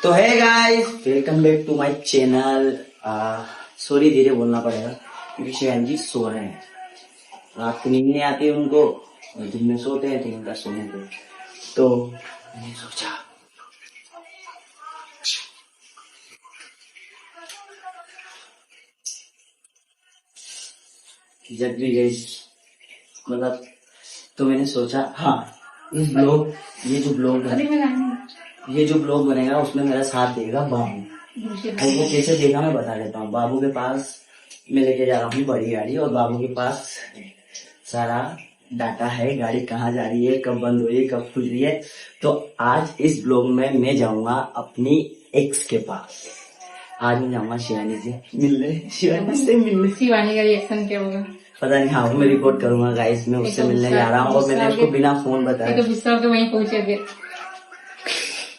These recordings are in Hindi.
तो है guys, welcome back to my channel. Sorry धीरे बोलना पड़ेगा क्योंकि शिवान जी सो रहे हैं। रात को नींद नहीं आती है उनको और दिन में सोते हैं 3 घंटा सोने को। तो मैंने सोचा जब भी गई मतलब तो मैंने सोचा हाँ इस ब्लॉग ये जो ब्लॉग बनेगा उसमें मेरा साथ देगा बाबू। और वो कैसे देगा मैं बता देता हूँ। बाबू के पास मैं लेके जा रहा हूँ बड़ी गाड़ी और बाबू के पास सारा डाटा है, गाड़ी कहाँ जा रही है, कब बंद हो रही है, कब खुल रही है। तो आज इस ब्लॉग में मैं जाऊंगा अपनी एक्स के पास। आज मैं जाऊंगा शिवानी से मिलने, शिवानी का रिएक्शन क्या होगा पता नहीं। हाँ मैं रिपोर्ट करूंगा गाइस, मैं उससे मिलने जा रहा हूँ और मैंने उसको बिना फोन बताया तो गुस्सा होकर वहीं पहुंचे थे।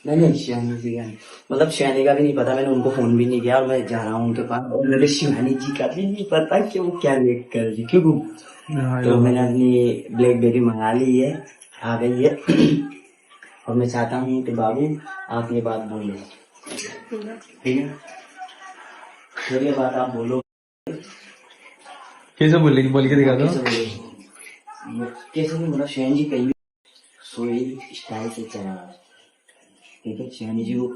नहीं शिवानी जी का मतलब शिवानी का भी नहीं पता, मैंने उनको फोन भी नहीं किया और मैं जा रहा हूँ उनके पास। और मेरे शिवानी जी का भी नहीं पता कि वो क्या रिएक्ट कर रही क्यों। तो मैंने अपनी ब्लैकबेरी मंगा ली है, आ गई है। और मैं चाहता हूँ कि बाबू आप ये बात बोलो, ठीक है? फिर ये बात आप बोलो। कैसे बोलेगी, बोल के दिखा दो। कैसे भी मतलब शिवानी जी कहीं सोई स्टाइल से चला रहा है, ठीक है? शिवानी जी को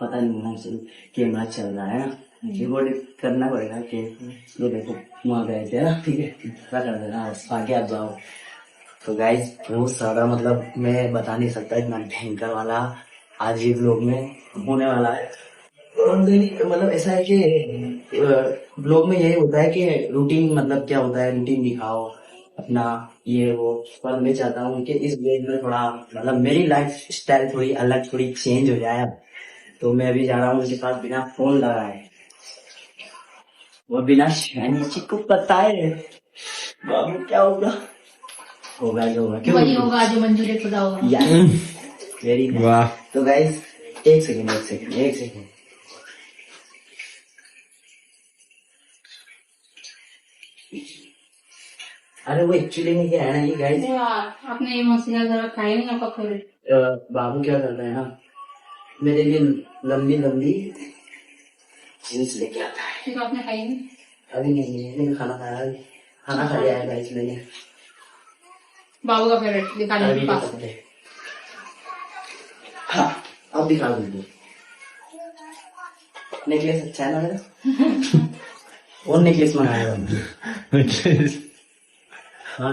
पता नहीं होना चाहिए कैमरा चल रहा है ना, रिकॉर्ड करना पड़ेगा कि ये देखो वहाँ गए थे ना, ठीक है? क्या कर देना आगे आप जाओ। तो गाइस बहुत सारा मतलब मैं बता नहीं सकता, इतना भयंकर वाला आज ये ब्लॉग में होने वाला है। और मतलब ऐसा है कि ब्लॉग में यही होता है कि रूटीन मतलब क्या होता है, रूटीन दिखाओ अपना ये वो। पर मैं चाहता हूँ कि इस ब्लॉग में थोड़ा मतलब मेरी लाइफ स्टाइल थोड़ी अलग, थोड़ी चेंज हो जाए। तो मैं अभी जा रहा हूँ उनके पास बिना फोन लगाए, वो बिना शिवानी जी को पता है। बाबू क्या होगा, होगा जो होगा, क्यों वही होगा जो मंजूर खुदा होगा। वेरी वाह। तो गाइस एक सेकंड अरे वो एक्चुअली में क्या है ना ये गाइस, आपने इमोशनल जरा खाई नहीं आपका फेवरेट। बाबू क्या कर रहे हैं ना, मेरे लिए लंबी लंबी जींस लेके आता है। ठीक आपने खाई नहीं अभी नहीं, मैंने खाना खा लिया है गाइस मैंने। बाबू का फेवरेट दिखाने अभी के तो पास। पकड़े। हाँ अब दिखा दीजिए। नेकलेस अच्छा है ना मेरा? और नेकलेस मंगाया हाँ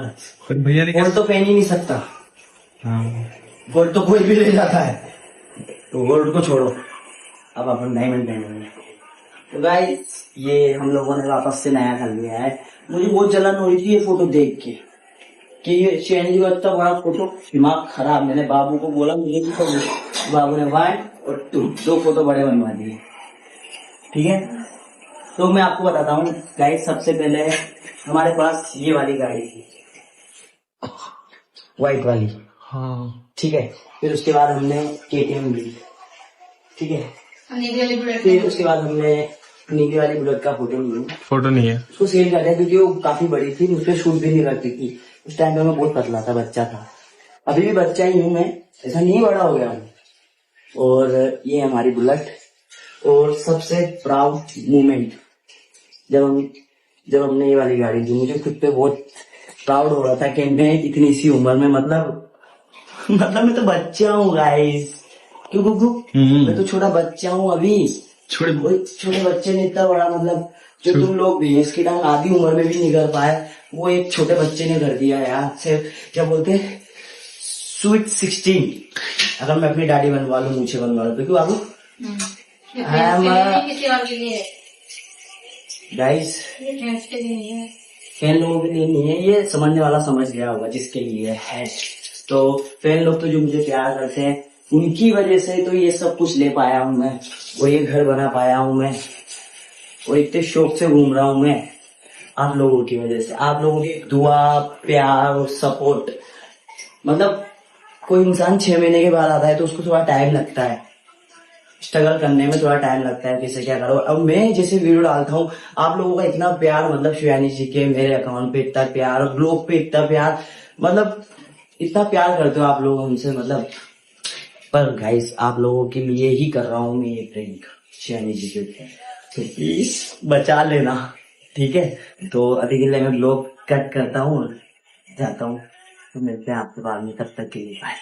भैया ने गोल्ड तो पहन ही नहीं सकता। गोल्ड तो कोई भी ले जाता है, तो गोल्ड को छोड़ो, अब अपन डायमंड पहनेंगे। तो गाइस ये हम लोगों ने वापस से नया कर लिया है। मुझे बहुत जलन हो रही थी ये फोटो देख के कि ये शिवानी जी का इतना बड़ा फोटो, दिमाग खराब। मैंने बाबू को बोला मुझे भी फोटो, बाबू ने 1 और 2 दो फोटो बड़े बनवा दिए, ठीक है? तो मैं आपको बताता हूँ गाइस, सबसे पहले हमारे पास ये वाली गाड़ी थी, व्हाइट वाली, हाँ ठीक है? फिर उसके बाद हमने KTM ली, ठीक है? नीली वाली बुलेट। फिर उसके बाद हमने नीली वाली बुलेट का फोटो नहीं है, उसको सेल कर दिया क्योंकि वो काफी बड़ी थी, मुझ पर शूट भी नहीं करती थी। उस टाइम पे मैं बहुत पतला था, बच्चा था। अभी भी बच्चा ही हूँ मैं, ऐसा नहीं बड़ा हो गया हूँ। और ये हमारी बुलेट। और सबसे प्राउड मोमेंट जब हमने ये वाली गाड़ी दी, मुझे खुद पे बहुत प्राउड हो रहा था कि मैं इतनी सी उम्र में मतलब मैं तो बच्चा हूँ गाइस। क्यों गुगु? मैं तो छोटा बच्चा हूँ अभी। छोटे बच्चे ने इतना बड़ा मतलब जो तुम लोग भैंस की टांग आधी उम्र में भी नहीं कर पाए, वो एक छोटे बच्चे ने कर दिया यार। से क्या बोलते स्वीट 16। अगर मैं अपनी दाढ़ी बनवा लूं, मूछें बनवा लूं तो क्यों बाबू? गाइस फैन लोगों के लिए नहीं है, ये समझने वाला समझ गया होगा जिसके लिए है। तो फैन लोग तो जो मुझे प्यार करते हैं उनकी वजह से तो ये सब कुछ ले पाया हूँ मैं, वो ये घर बना पाया हूँ मैं, वो इतने शौक से घूम रहा हूँ मैं, आप लोगों की वजह से। आप लोगों की दुआ, प्यार और सपोर्ट। मतलब कोई इंसान 6 महीने के बाद आता है तो उसको थोड़ा टाइम लगता है, स्ट्रगल करने में थोड़ा टाइम लगता है, कैसे क्या करो। अब मैं जैसे वीडियो डालता हूँ, आप लोगों का इतना प्यार, मतलब शिवानी जी के मेरे अकाउंट पे इतना प्यार, ब्लॉग पे इतना प्यार, मतलब इतना प्यार करते हो आप लोग हमसे, मतलब पर गाइस आप लोगों के लिए ही कर रहा हूँ मैं ये प्रैंक शिवानी जी के, तो प्लीज बचा लेना, ठीक है। तो अभी के लिए मैं ब्लॉग कट करता हूँ, जाता हूँ, तो मिलते हैं आपके बाद में, तब तक के लिए बाय।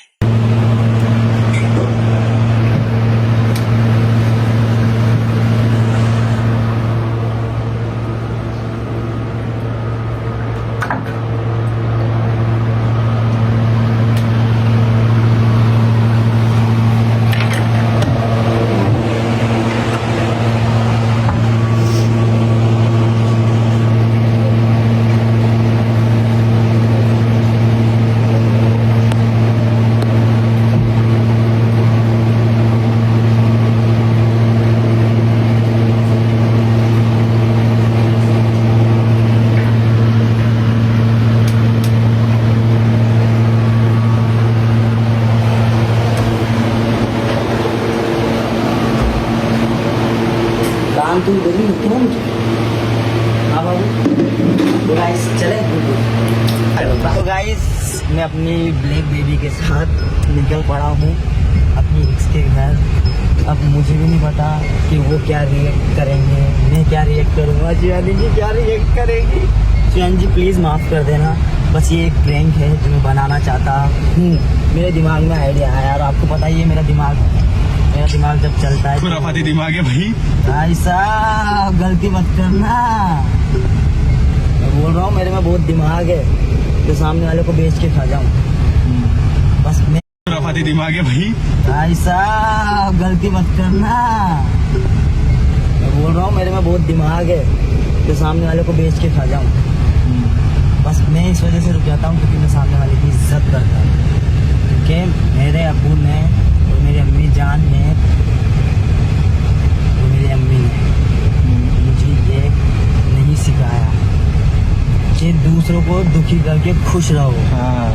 तुम बोली नहीं ना मुझे। हाँ बाबू, तो गाइस चले। तो गाइस मैं अपनी ब्लैक बेबी के साथ निकल पड़ा हूँ अपनी एक्स के घर। अब मुझे भी नहीं पता कि वो क्या रिएक्ट करेंगे, मैं क्या रिएक्ट करूँगा, शिवानी जी क्या रिएक्ट करेंगी। शिवानी जी प्लीज़ माफ़ कर देना, बस ये एक प्रैंक है जो मैं बनाना चाहता हूँ। मेरे दिमाग में आइडिया आया और आपको पता ही है मेरा दिमाग जब चलता है खुराफाती दिमाग है भाई। ऐसा गलती मत करना, मैं बोल रहा हूँ मेरे में बहुत दिमाग है, तो सामने वाले को बेच के खा जाऊँ। बस मैं खुराफाती दिमाग है भाई। ऐसा गलती मत करना, मैं बोल रहा हूँ मेरे में बहुत दिमाग है, तो सामने वाले को बेच के खा जाऊँ। बस मैं इस वजह से रुक जाता हूँ क्योंकि मैं सामने वाले की इज्जत करता हूँ, क्योंकि मेरे अब्बू ने और मेरी अम्मी जान ने और मेरी अम्मी ने मुझे ये नहीं सिखाया कि दूसरों को दुखी करके खुश रहो। हाँ।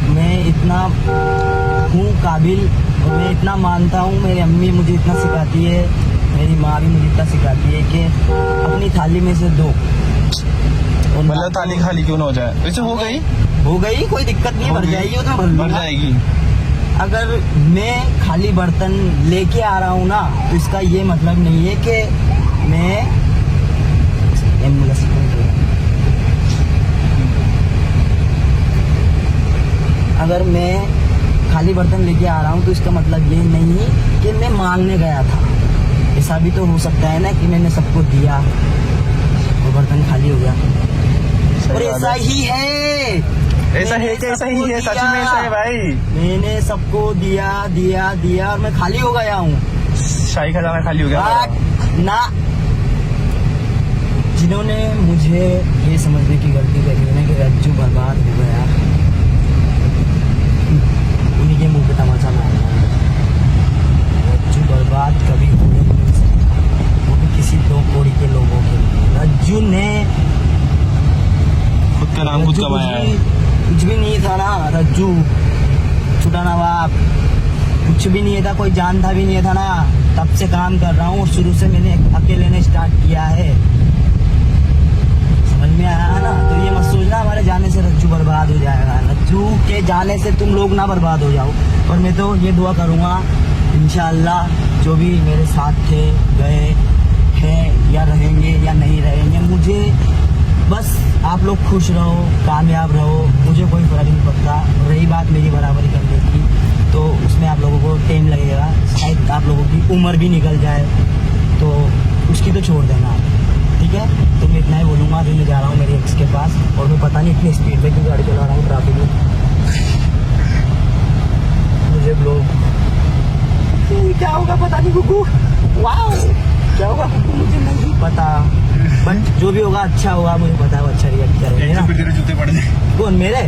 मैं इतना हूँ काबिल और मैं इतना मानता हूँ, मेरी अम्मी मुझे इतना सिखाती है, मेरी माँ भी मुझे इतना सिखाती है कि अपनी थाली में से दो, और मतलब थाली खाली क्यों ना हो जाए। वैसे हो गई कोई दिक्कत नहीं, भर जाएगी, वो तो भर जाएगी। अगर मैं खाली बर्तन लेके आ रहा हूँ ना, तो इसका ये मतलब नहीं है कि मैं एम्बुलेंस अगर मैं खाली बर्तन लेके आ रहा हूँ तो इसका मतलब ये नहीं कि मैं मांगने गया था। ऐसा भी तो हो सकता है ना कि मैंने सबको दिया और बर्तन खाली हो गया, और ऐसा ही है। ऐसा है कि ऐसा ही है, सच में ऐसा है भाई। मैंने सबको दिया और मैं खाली हो गया हूँ। शाही खजाना खाली हो गया ना, जिन्होंने मुझे ये समझने की गलती करी है कि रज्जू बर्बाद हो गया, उन्हीं के मुंह पे तमाचा मारना। रज्जू बर्बाद कभी हो नहीं सकता, वो भी किसी दो कोड़ी के लोगों के। रज्जू ने खुद का नाम खुद कमाया है। कुछ भी नहीं था ना रज्जू, छोटा नवाब, कुछ भी नहीं था, कोई जानता भी नहीं था ना। तब से काम कर रहा हूँ और शुरू से मैंने अकेले ने स्टार्ट किया है, समझ में आया है ना। तो ये मत सोचना हमारे जाने से रज्जू बर्बाद हो जाएगा, रज्जू के जाने से तुम लोग ना बर्बाद हो जाओ। और मैं तो ये दुआ करूँगा इंशाअल्लाह जो भी मेरे साथ थे, गए हैं या रहेंगे या नहीं रहेंगे, मुझे बस आप लोग खुश रहो, कामयाब रहो, मुझे कोई फर्क नहीं पड़ता। रही बात मेरी बराबरी करने की, तो उसमें आप लोगों को टाइम लगेगा, शायद आप लोगों की उम्र भी निकल जाए, तो उसकी तो छोड़ देना आप, ठीक है। तो मैं इतना ही बोलूँगा। अभी मैं जा रहा हूँ मेरी एक्स के पास, और मैं पता नहीं इतनी स्पीड पे क्यों गाड़ी चला रहा हूँ ट्रैफिक में। मुझे ब्लॉग क्या होगा पता नहीं, कुकू वाओ क्या होगा कुकू मुझे नहीं पता, बट जो भी होगा अच्छा होगा, मुझे पता है वो अच्छा रिएक्ट करेंगे ना। तेरे जूते पड़ जाए। कौन मेरे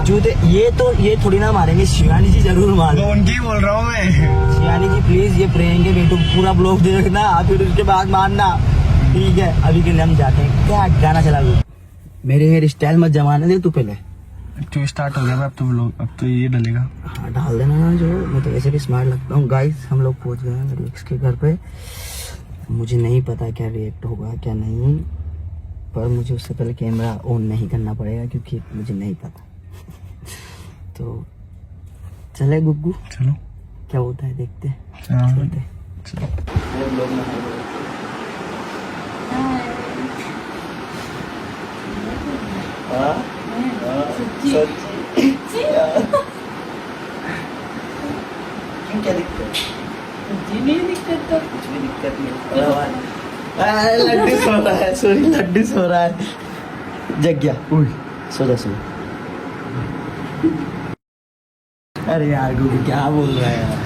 जूते? ये थोड़ी ना मारेंगे, शिवानी जी जरूर मारेंगे। उनकी बोल रहा हूँ मैं। शिवानी जी प्लीज ये प्रेम के बेटू पूरा ब्लॉग देखना, फिर उसके बाद मारना, ठीक है। अभी के लिए हम जाते हैं। क्या गाना चला गया? मेरे हेयर स्टाइल मत जमाने दे तू पहले। तो स्टार्ट हो गया अब तो व्लॉग, अब तो ये डलेगा। हाँ डाल देना ना, जो मैं तो वैसे भी स्मार्ट लगता हूँ। गाइस हम लोग पहुँच गए हैं मेरी एक्स के घर पे। मुझे नहीं पता क्या रिएक्ट होगा क्या नहीं, पर मुझे उससे पहले कैमरा ऑन नहीं करना पड़ेगा क्योंकि मुझे नहीं पता। तो चले गुग्गू, चलो क्या होता है देखते हैं। हाँ, चलते हैं। चलो। क्यों, क्या दिक्कत? जी नहीं दिक्कत तो कुछ भी दिक्कत नहीं। लड्डू सो रहा है, सॉरी लड्डू सो रहा है, जग गया। सो जा, सो जा। अरे यार गुगू क्या बोल रहा है यार।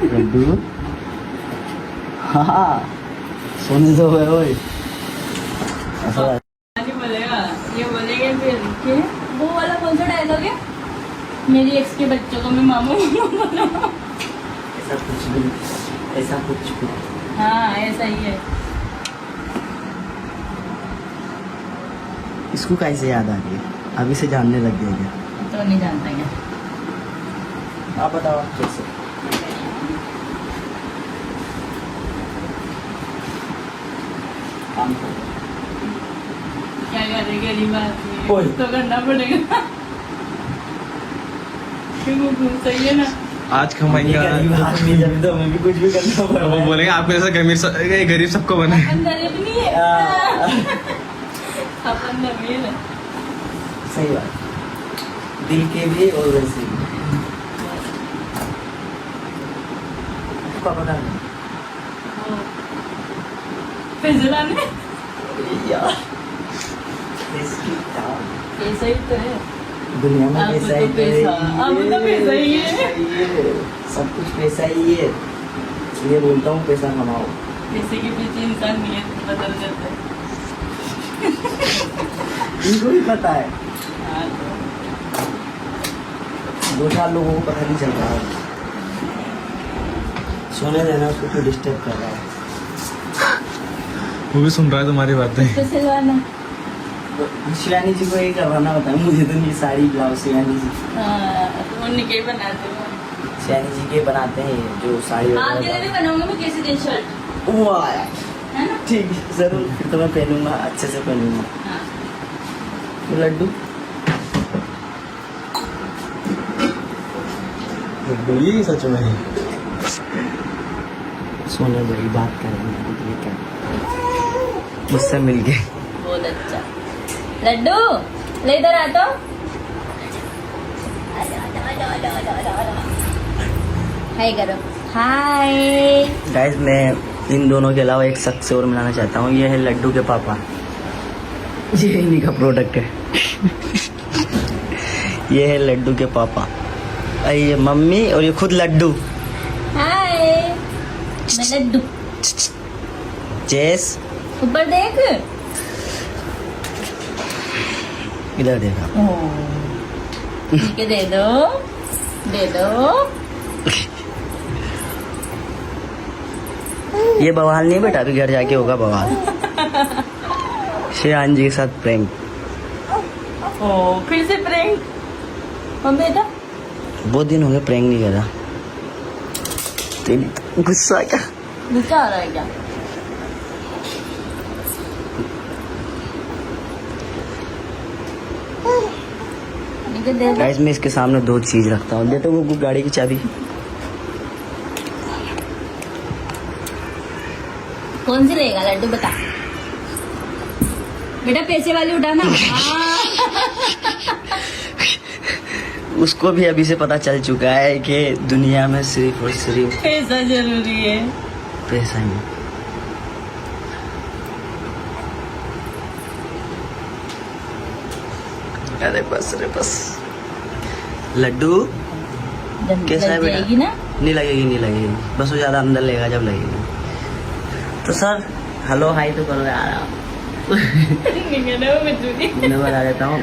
लड्डू हाँ सोने दो ओए। ऐसा नहीं बोलेगा, ये बोलेंगे फिर कि वो वाला कौन सा डायलॉग है, मेरी एक्स के बच्चों को मैं मामू बोला। ऐसा कुछ भी, ऐसा कुछ भी। हाँ ऐसा ही है। इसको कैसे याद आ रही है, अभी से जानने लग गया क्या? तो नहीं जानता क्या। आप बताओ कैसे। काम करो। क्या करे गरीब आदमी, ओए। तो करना पड़ेगा। क्यों सही है ना। आज कमाएंगे। आदमी जब तो हमें भी कुछ भी करना पड़ रहा वो है। बोलेंगे आपको जैसा गरीब सबको बना है। अपन गरीब नहीं है, अपन अमीर है। सही बात, दिल के भी और वैसे भी। आपका पता नहीं पैसे लाने यार, इसकी क्या पैसा ही तो है। दुनिया में अब पैसा तो ही पैसा, अब तो पैसा ही है। सब कुछ पैसा ही है, इसलिए बोलता हूँ पैसा कमाओ। पैसे के पीछे इंसान नियत बदल जाता है। इनको भी पता है, हाँ तो 2-4 लोगों को पता नहीं चल रहा है। सोने देना, उसको क्यों डिस्टर्ब कर रहा है। वो भी सुन रहा है तुम्हारी बातें। तो सिलवाना। शिवानी जी को ये करवाना होता है, मुझे तो नहीं साड़ी ब्लाउज शिवानी जी। हाँ तो उन्हीं के ही बनाते हो। शिवानी जी के बनाते हैं ये, जो साड़ी आपके लिए भी बनाऊंगी मैं किसी दिन शर्ट, वाह है ना। ठीक है जरूर, फिर तो मैं पहनूंगा, अच्छे से पहनूंगा। हाँ। तो लड्डू ये सच में है। सोने बड़ी बात करेंगे, ये क्या मुझसे मिल गए। बहुत अच्छा। लड्डू ले इधर आ तो। हाय करो, हाय। गाइस मैं इन दोनों के अलावा एक शख्स से और मिलाना चाहता हूँ, ये है लड्डू के पापा। ये इन्हीं का प्रोडक्ट है। ये है लड्डू के पापा, ये मम्मी और ये खुद लड्डू। हाय मैं लड्डू। चेस ऊपर देख। इधर देखा। ठीक है, दे दो दे दो। ये बवाल नहीं बेटा, अभी घर जाके होगा बवाल। श्रेयान जी के साथ प्रैंक। ओ फिर से प्रैंक। हम बेटा बहुत दिन हो गए प्रैंक नहीं करा। तेरी गुस्सा क्या? गुस्सा आ रहा है क्या? दे दो। गाइस मैं इसके सामने 2 चीज रखता हूँ, देते वो गाड़ी की चाबी। कौन सी लेगा लड्डू बता। बेटा पैसे वाली उठाना। उसको भी अभी से पता चल चुका है कि दुनिया में सिर्फ और सिर्फ पैसा जरूरी है। पैसा ही। अरे बस लड्डू कैसा है बेटा? जाएगी ना। नहीं लगेगी, बस वो ज्यादा अंदर लेगा जब लगेगी। तो सर हेलो हाई तो करो यार। मैं बता देता हूँ,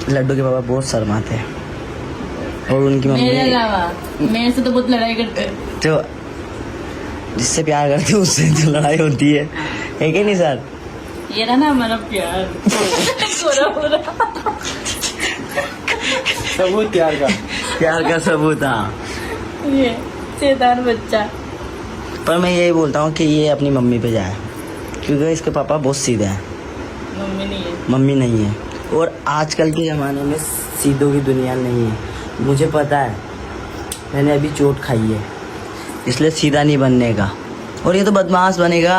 लड्डू के पापा बहुत शर्माते हैं और उनकी मेरे मम्मी अलावा मेरे से तो बहुत लड़ाई करते हैं। तो जिससे प्यार करते हैं उससे तो लड़ाई होती है कि नहीं सर? ये रहा ना हमारा प्यार। पूरा सबूत प्यार का सबूत। हाँ ये शैतान बच्चा। पर मैं यही बोलता हूँ कि ये अपनी मम्मी पे जाए, क्योंकि इसके पापा बहुत सीधे हैं, मम्मी नहीं है। मम्मी नहीं है। और आजकल के ज़माने में सीधों की दुनिया नहीं है। मुझे पता है, मैंने अभी चोट खाई है, इसलिए सीधा नहीं बनने का। और ये तो बदमाश बनेगा,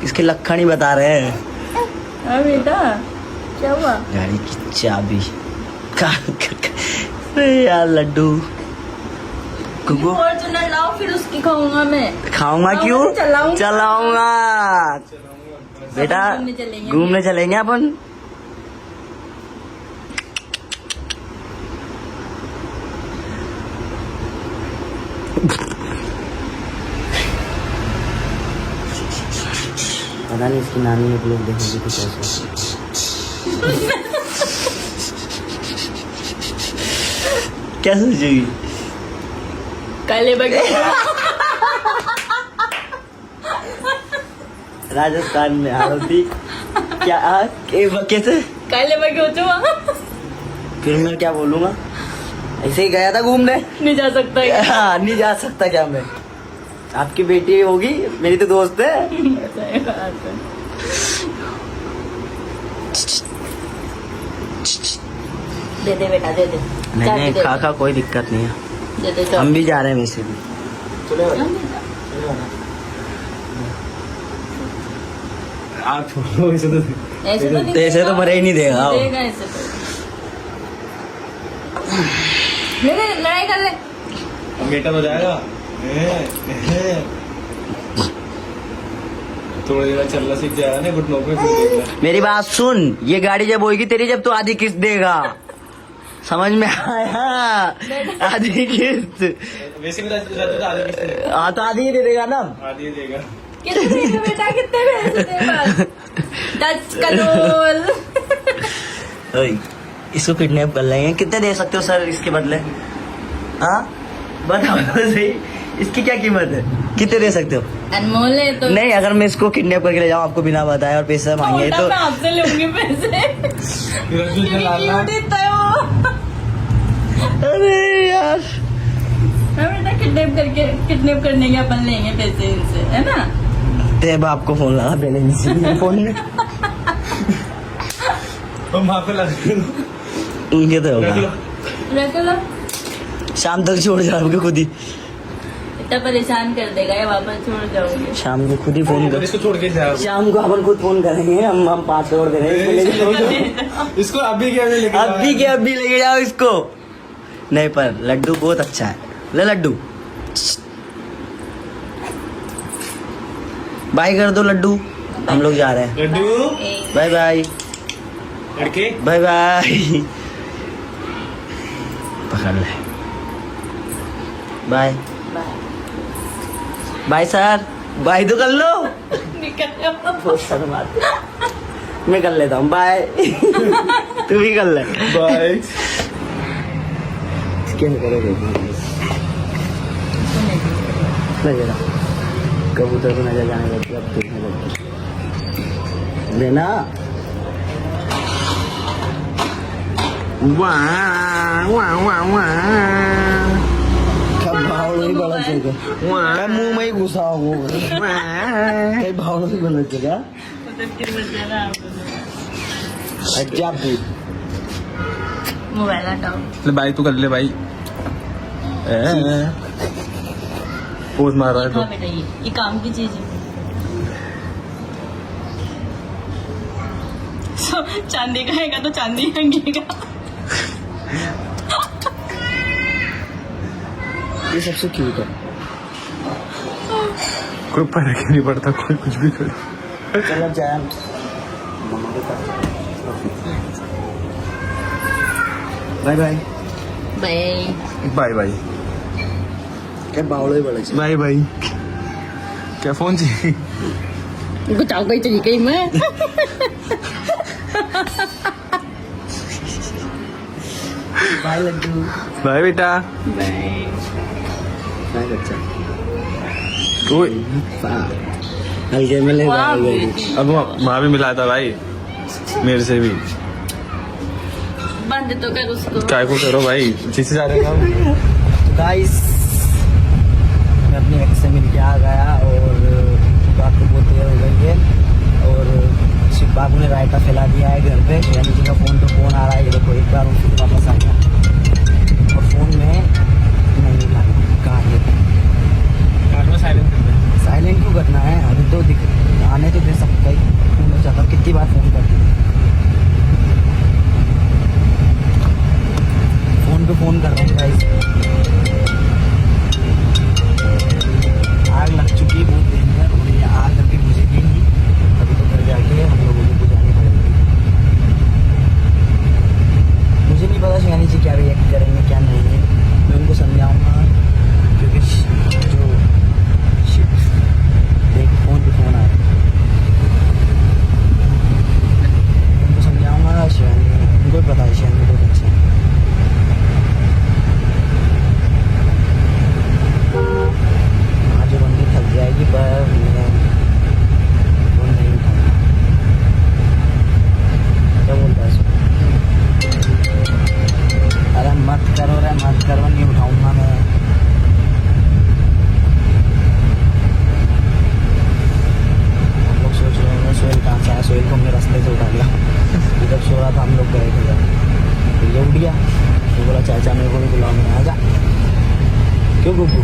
इसके लक्षण ही बता रहे हैं। हाँ बेटा, क्या हुआ? गाड़ी की चाबी। अरे यार लड्डू, कुकू फॉर्च्यूनर लाओ, फिर उसकी खाऊंगा मैं। खाऊंगा क्यों? चलाऊंगा बेटा, घूमने चलेंगे अपन। पता नहीं इसकी नानी एक लोग देखेंगे तो कैसे। क्या सोचेगी? काले बगैर राजस्थान में आरती क्या कैसे? काले बगे हो चुका। फिर मैं क्या बोलूँगा? ऐसे ही गया था घूमने। नहीं जा सकता है। हाँ, नहीं जा सकता क्या मैं? आपकी बेटी होगी, मेरी तो दोस्त है। सही बात है। दे दे बेटा, दे दे। नहीं दे खा कोई दिक्कत नहीं है, दे दे। हम भी जा रहे हैं वैसे भी। आप छोड़ो, ऐसे तो मरे ही नहीं देगा। देगा ऐसे तो। ले ले, लड़ाई कर ले। बेटा तो जाएगा। थोड़ा देर चलना सीख जाएगा ना, घुटनों पे फिर देगा। मेरी बात सुन, ये गाड़ी जब होगी तेरी, जब तू आधी किस्त देगा, समझ में आया? आधी किस्त। वैसे भी तो आधी किस्त देगा। हाँ तो आधी ही दे देगा ना। आधी ही देगा। कितने देगा बेटा, कितने पैसे तेरे पास? 10 करोड़। ओए, इसको किडनैप कर लेंगे। कितने दे सकते हो सर इसके बदले? हाँ बताओ तो सही, इसकी क्या कीमत है? कितने दे सकते हो? अनमोल है तो। नहीं, अगर मैं इसको किडनैप करके ले जाऊँ आपको बिना बताए और पैसे मांगे उल्टा तो मैं आपसे लूंगी पैसे। क्यूट ही था वो। अरे यार, हाँ बेटा, किडनैप करने के अपन लेंगे पैसे इनसे, है ना? तेरे बाप को फोन लगा पहले इसी फोन में। वहाँ पे लगा उनके तो होगा, रख लो। शाम तक छोड़ जाओ आपको खुद ही। इतना परेशान कर देगा ये, वापस छोड़ जाओगे। शाम को खुद ही फोन कर, इसको छोड़ के जाओ। शाम को अपन खुद फोन करेंगे। हम 5 करोड़ दे रहे हैं, इसको लेके जाओ। इसको अभी क्या लेके अभी लेके जाओ इसको। नहीं पर लड्डू बहुत अच्छा है। ले लड्डू, बाय कर दो लड्डू, हम लोग जा रहे हैं। लड्डू बाय बाय लड़के, बाय बाय। पकड़ ले, बाय बाय सर, बाय तो कर लो। निकल जाओ। बहुत शर्म आती है। मैं कर लेता हूँ, बाय। तू भी कर ले बाय। क्या करोगे? नजर कबूतर को नजर जाने लगती, अब देखने लगती। देना। वाह वाह वाह वाह, भावड़ो ही बड़ा चलेगा, मुंह में ही घुसा हो। कई भावड़ो ही बना चलेगा। अच्छा भी मोबाइल हटाओ। ले भाई, तू कर ले भाई। पोज मार रहा है तो। हाँ बेटा, ये काम की चीज है। चांदी का हैगा तो चांदी रंगेगा। ये सबसे क्यूट है। कोई फर्क ही नहीं पड़ता, कोई कुछ भी करे। चलो जाए मम्मा के पास। Bye bye bye bye bye क्या बावड़ो ही बड़ा बाय बाय। क्या फोन चाहिए? कुछ आओ गई चाहिए कहीं मैं। बाय लड्डू, बाय बेटा। बाय। बाय बच्चा। ओए, हल्के में ले वाह, गई। अब वहाँ भी मिला था भाई, मेरे से भी। बंद तो कर उसको। क्या को करो भाई, जिससे जा रहे हैं। गाइस, मैं अपनी एक्स से मिल के आ गया और बात तो बहुत देर हो गई है और शिव बाबू ने रायता फैला दिया है घर पे। यानी जी का फोन आ रहा है, ये देखो एक बार फिर वापस आ गया और फोन में नहीं कहा है कार में साइलेंट कर दे। साइलेंट क्यों करना है? अभी तो आने तो दे सकता ही। मैं चाहता हूँ कितनी बार फोन कर दी, फोन पे फोन कर रहा हूँ गाइस। आग लग चुकी है बहुत देर में और ये आग अभी बुझेगी नहीं। अभी तो घर जाके हम लोगों को बुझानी पड़ेगी। मुझे नहीं पता शिवानी जी क्या रिएक्ट करेंगे क्या नहीं है। मैं उनको समझाऊंगा क्योंकि जो देख फोन पे फोन आ रहा है, उनको समझाऊंगा। शिवानी उनको पता है, शिवानी बहुत अच्छा है। आज जो बंदी थक जाएगी पर मैं फोन नहीं उठाऊंगा। क्या बोलता है? अरे मत करो रे, मत करो, नहीं उठाऊंगा मैं। हम लोग सोच रहे होंगे सोहेल कहाँ से आया। सोहेल को हमने रास्ते से उठा लिया। जब सो रहा था हम लोग गए थे जब, तो ये उठ गया तो बोला चाचा मेरे को भी बुलाओ, मैं आ जा। क्यों गुब्बू?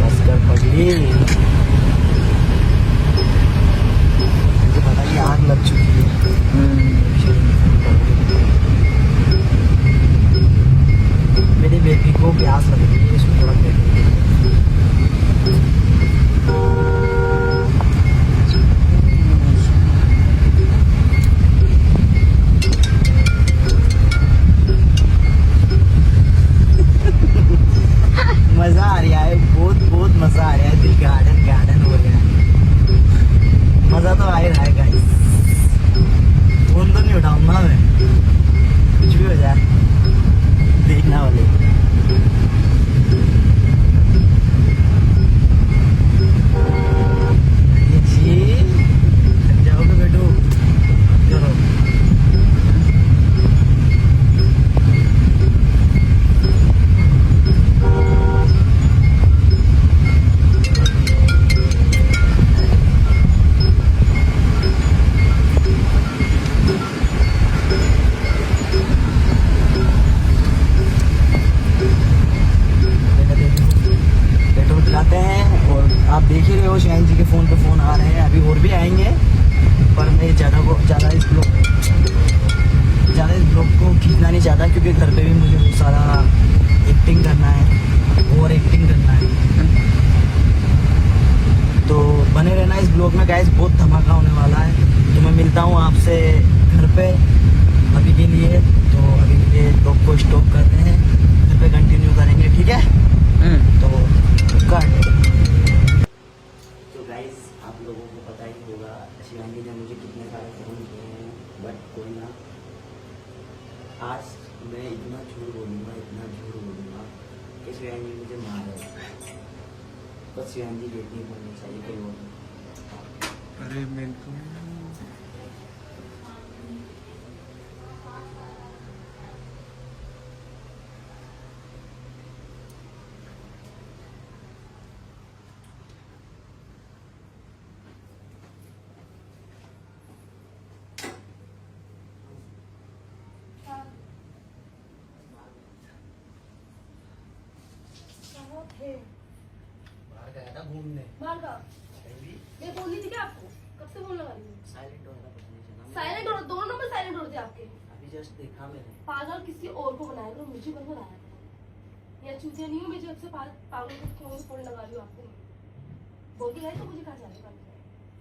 बस कर पगली, मुझे पता है आग लग चुकी है। मेरी बेबी को प्यास लग रही है, इसको थोड़ा देर मजा आ रहा है, बहुत बहुत मजा आ रहा है। दिल गार्डन गार्डन हो गया है। मजा तो आ ही रहा है गाइस। फोन तो नहीं उठाऊंगा मैं, कुछ भी हो जाए देखना वाले। जी जाओगे बेटू, चलो। पेट्रोल पिलाते हैं और आप देख ही रहे हो शिवानी जी के फ़ोन पे फ़ोन आ रहे हैं। अभी और भी आएंगे पर मैं ज़्यादा इस ब्लॉग को खींचना नहीं चाहता क्योंकि घर पे भी मुझे बहुत सारा एक्टिंग करना है और एक्टिंग करना है। तो बने रहना इस ब्लॉग में गाइस, बहुत धमाका होने वाला है। तो मैं मिलता हूँ आपसे घर पे अभी के लिए। तो अभी के लिए ब्लॉग को स्टॉप करते हैं, घर पे कंटिन्यू करेंगे, ठीक है? तो कट। तो गाइस आप लोगों को पता ही होगा शिवानी ने मुझे कितने सारे फ़ोन किए हैं, बट कोई ना, आज मैं इतना झूठ बोलूँगा कि शिवानी मुझे मारे। बस शिवानी बेटी होनी चाहिए कोई और नहीं। अरे मेरे को बाहर गया था घूमने। बाहर का कहीं भी मैं बोल रही थी क्या आपको? कब से बोलने वाली हूँ? साइलेंट हो रहा, पता नहीं चला। साइलेंट हो, दोनों नंबर साइलेंट हो रहे थे आपके। अभी जस्ट देखा मैंने। पागल किसी और को बनाया करो, मुझे कौन बनाया करो। या चूतिया नहीं हूँ मैं जो आपसे पागल को क्यों फोन लगा रही हूँ आपको। बोल के गए तो मुझे कहाँ जाने का?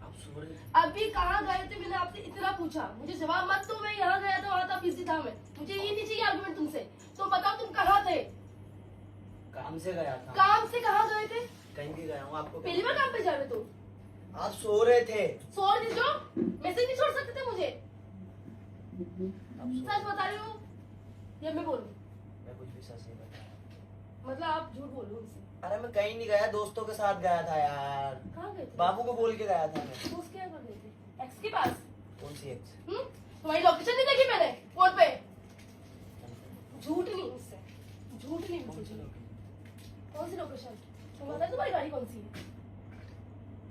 आप सो रहे थे? अभी कहाँ गए थे? मैंने आपसे इतना पूछा, मुझे जवाब मत दो। मैं यहाँ गया था, वहाँ था, बिजी था मैं। मुझे ये नहीं चाहिए आर्गुमेंट तुमसे। तो बताओ तुम कहाँ थे? काम से गया था। काम से कहाँ गए थे? कहीं भी गया हूँ, आपको पहली बार काम पे जा रहे तुम? आप सो रहे थे। सो रहे थे जो? मैसेज नहीं छोड़ सकते थे मुझे? आप सो सच बता रही हो या मैं बोलूं? मैं कुछ भी सच नहीं बताया। मतलब आप झूठ बोल रहे हो मुझसे। अरे मैं कहीं नहीं गया, दोस्तों के साथ गया था यार। कहाँ गए थे? बाबू को बोल के गया था मैं। दोस्त क्या कर रहे थे? एक्स के पास? कौन सी एक्स? तुम्हारी लोकेशन नहीं देखी मैंने फोन पे? झूठ नहीं मुझसे, झूठ नहीं मुझसे। कौन सी लोकेशन? तुम बता तुम्हारी गाड़ी कौन सी है?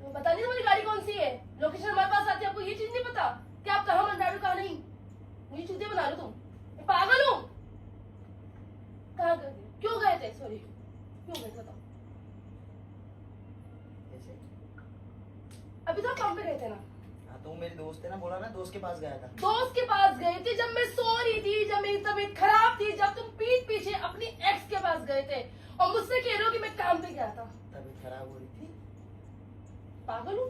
तुम बता नहीं तुम्हारी गाड़ी कौन सी है? लोकेशन हमारे पास आती है, आपको ये चीज नहीं पता कि आप कहाँ बन रहे हो कहाँ नहीं? मुझे चूतिया बना रहे हो तुम, मैं पागल हूँ। कहाँ गए थे, क्यों गए थे, सॉरी क्यों गए थे बताओ। कैसे? अभी तो आप काम पे गए थे ना। हाँ तो वो मेरी दोस्त है ना, बोला ना दोस्त के पास गया था। दोस्त के पास गए थे जब मैं सो रही थी, जब मेरी तबीयत खराब थी, जब तुम पीठ पीछे अपनी एक्स के पास गए थे और मुझसे कह रहे हो कि मैं काम पे गया था। तबीयत खराब हो रही थी। पागल हूँ,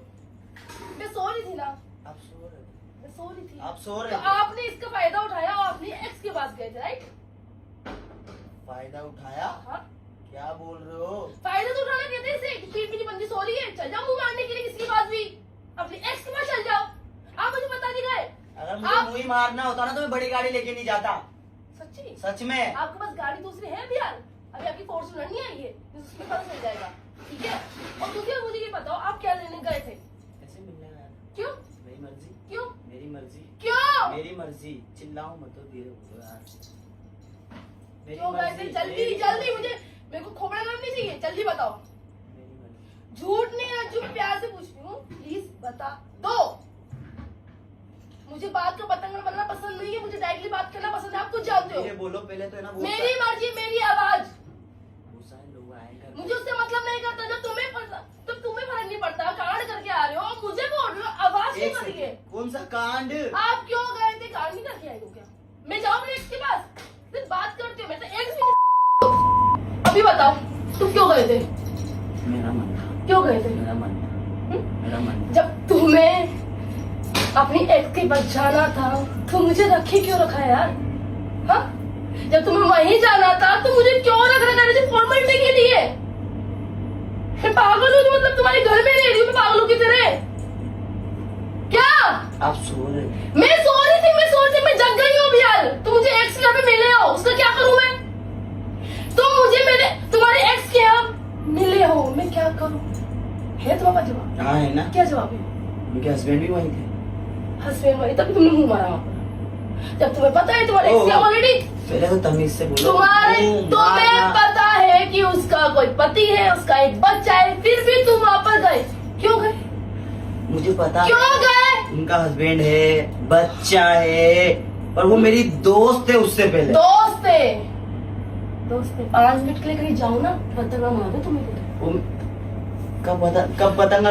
मैं सो रही थी ना, आप सो रहे थे। मैं सो रही थी। आप सो रहे तो थे। आपने इसका फायदा उठाया और अपनी एक्स के पास गए थे, राइट? फायदा उठाया? हाँ, क्या बोल रहे हो? फायदा तो उठाना कहते हैं इसे कि पीठ पीछे बंदी सो रही है, चल जाओ मुंह मारने के लिए किसी के पास भी, अपनी एक्स के पास चल जाओ। आप मुझे बता नहीं गए। अगर मुझे मुंह ही मारना होता ना तो मैं बड़ी गाड़ी लेके नहीं जाता। सच्ची? सच में। आपके पास गाड़ी दूसरी है अभी यार? अभी आपकी फॉर्च्यूनर नहीं आई है, उसमें पता चल जाएगा, ठीक है? और दूसरी मुझे ये बताओ, आप क्या लेने गए थे? ऐसे मिलने गया था। क्यों? मेरी मर्जी। क्यों? मेरी मर्जी। क्यों? मेरी मर्जी। चिल्लाओ मत, तो धीरे बोलो यार। मेरी क्यों गए थे? मर्जी, जल्दी मेरी जल्दी, मर्जी। मुझे मेरे को खोपड़ा नहीं चाहिए, जल्दी बताओ। मेरी मर्जी। झूठ नहीं है, जो मैं प्यार से पूछ रही हूँ, प्लीज बता दो। मुझे बात का पतंग बनना पसंद नहीं है, मुझे डायरेक्टली बात करना पसंद है, आप कुछ जानते धीरे हो। बोलो पहले तो है ना। मेरी मर्जी, मेरी आवाज, बहुत सारे लोग आएंगे। मुझे उससे मतलब नहीं करता। जब तुम्हें फर्क नहीं पड़ता, कांड करके आ रहे हो और मुझे बोल रहे हो, आवाज क्यों कर रही है? कौन सा कांड? आप क्यों गए थे? कांड नहीं करके आए हो क्या? मैं जाऊँ अपने एक्स के पास, सिर्फ बात करते हो, मैं तो एक्स भी। अभी बताओ तुम क्यों गए थे? मेरा मन था, क्यों गए थे? मेरा मन था, मेरा मन था। जब तुम्हें अपनी एक्स के पास जाना था तो मुझे रखे क्यों रखा यार? हाँ, जब तुम्हें वहीं जाना था तो मुझे क्यों रख रखा है फॉर्मेलिटी के लिए? मैं पागल हूँ, तो मतलब तुम्हारे घर में रह रही हूँ मैं पागलों की तरह क्या? आप सो रहे थे। मैं सो रही थी, मैं जग गई हूँ अभी यार। तुम मुझे एक्स के घर पे मिले हो, उसका क्या करूँ मैं? तुम मुझे मेरे तुम्हारे एक्स के यहाँ मिले हो, मैं क्या करूँ? है तुम्हारा जवाब? हाँ है ना। क्या जवाब है? उनके हस्बैंड भी वहीं थे। हस्बैंड वाली, तभी तुमने मुंह मारा वहाँ पर। जब तुम्हें पता है तुम्हारे एक्स ऑलरेडी, पहले तो तमीज से बोलो। तुम्हें पता है कि उसका कोई पति है, उसका एक बच्चा है, फिर भी तुम वहाँ पर गए, क्यों गए? मुझे पता क्यों गए? उनका हस्बैंड है, बच्चा है, पर वो मेरी दोस्त है उससे पहले। दोस्त है 5 मिनट के लिए कहीं जाओ ना, पतंग मार दो तुम्हें। वो कब पतंग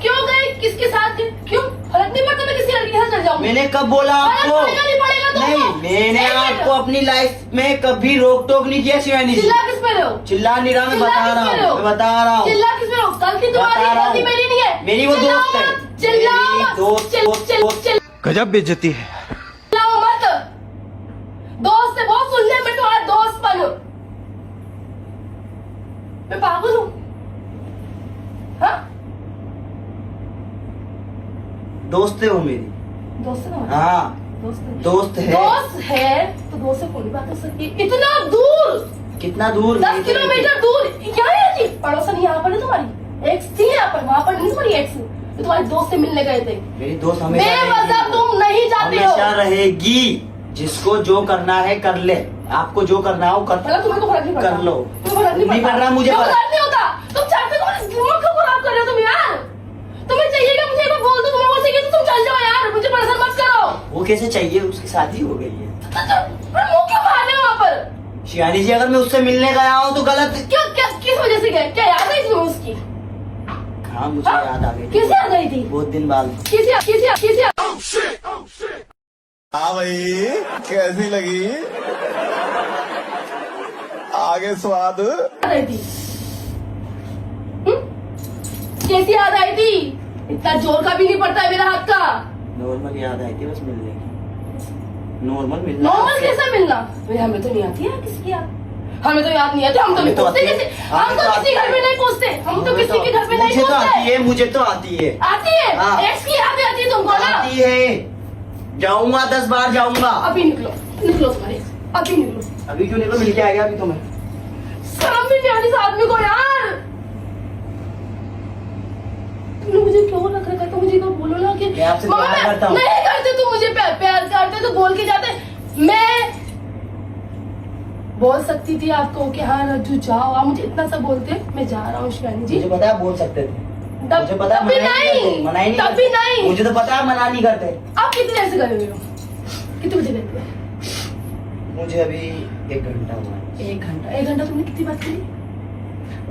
क्यों गए? किसके साथ गए? क्यों? फर्क नहीं पड़ता मैं किसी लड़की के साथ चल जाऊँ? मैंने कब बोला आपको? नहीं पड़ेगा तुमको। नहीं, मैंने आपको अपनी लाइफ में कभी रोक टोक नहीं किया शिवानी जी। चिल्ला किस पे रहे हो? चिल्ला नहीं रहा, मैं बता रहा हूँ, मैं बता रहा हूँ। चिल्ला किस पे रहे हो? गलती तुम्हारी है, गलती मेरी नहीं है। मेरी वो दोस्त है। चिल्लाओ मत, दोस्त। गजब बेइज्जती है। चिल्लाओ मत। दोस्त है, बहुत सुन लिया मैं तुम्हारा दोस्त बनो। मैं पागल हूँ? हाँ, दोस्त है वो मेरी। दोस्त है तुम्हारा? हाँ दोस्त है। दोस्त है। दोस्त है तो दोस्त से कौन बात कर सकती है? इतना दूर, कितना दूर? 10 किलोमीटर दूर। क्या है जी? पड़ोसन यहाँ पर है तुम्हारी एक्स थी, यहाँ पर, वहाँ पर नहीं तुम्हारी एक्स। तो तुम्हारे दोस्त से मिलने गए थे। मेरी दोस्त हमेशा बेवजह रहेगी। तुम नहीं जाते हो। हमेशा रहेगी। जिसको जो करना है कर ले। आपको जो करना है वो मतलब तुम्हें तो फर्क नहीं पड़ता। कर लो। तुम्हें फर्क नहीं पड़ता। पड़ रहा मुझे क्यों फर्क? फर्क नहीं होता? तुम चाहते हो दिमाग क्यों खराब कर रहे हो तुम यार? तुम्हें चाहिए क्या? मुझे एक बार बोल दो, तुम्हें वो चाहिए तो तुम चल जाओ यार, मुझे परेशान मत करो। वो कैसे चाहिए? उसकी शादी हो गई है। मुंह क्यों मारने वहाँ पर? शिवानी जी अगर मैं उससे मिलने गया हूँ तो गलत। क्यों? क्या किस वजह से गए? क्या याद है तुम्हें उसकी? हाँ मुझे हाँ? याद आ गई। किसे याद आई थी? बहुत दिन बाद। किसे हाँ भाई, कैसी लगी? आगे स्वाद। याद आई थी? कैसी याद आई थी? इतना जोर का भी नहीं पड़ता है मेरा हाथ का। नॉर्मल याद आई थी बस मिलने की। नॉर्मल मिलना। नॉर्मल कैसा मिलना? हमें तो नहीं आती है किसकी याद। हमें तो याद नहीं आती, हम तो नहीं पूछते किसी। हम तो किसी घर में नहीं पूछते, हम तो किसी के घर में नहीं मुझे तो आती पूछते। है, मुझे तो आती है। आती है? हाँ। एक्स की याद आती है तुमको ना? आती है। जाऊंगा 10 बार जाऊंगा। अभी निकलो तुम्हारे, अभी निकलो। अभी क्यों निकलो? मिल के आ गया अभी तो मैं। शर्म भी नहीं आती इस आदमी को यार। तुमने मुझे क्यों रख रखा है? तो मुझे तो बोलो ना कि मैं आपसे मम्मा, प्यार करता हूँ। नहीं करते तुम मुझे प्यार करते तो बोल के जाते। मैं बोल सकती थी आपको कि हाँ रज्जू जाओ, आप मुझे इतना सा बोलते मैं जा रहा हूँ शिवानी जी। मुझे पता है आप बोल सकते थे। तब मुझे पता है तब भी नहीं, मना ही नहीं तब भी करते। नहीं। मुझे तो पता है मना नहीं करते। आप कितने ऐसे गए हुए हो? कितने बजे गए थे? मुझे अभी 1 घंटा हुआ है। 1 घंटा तुमने कितनी बात करी?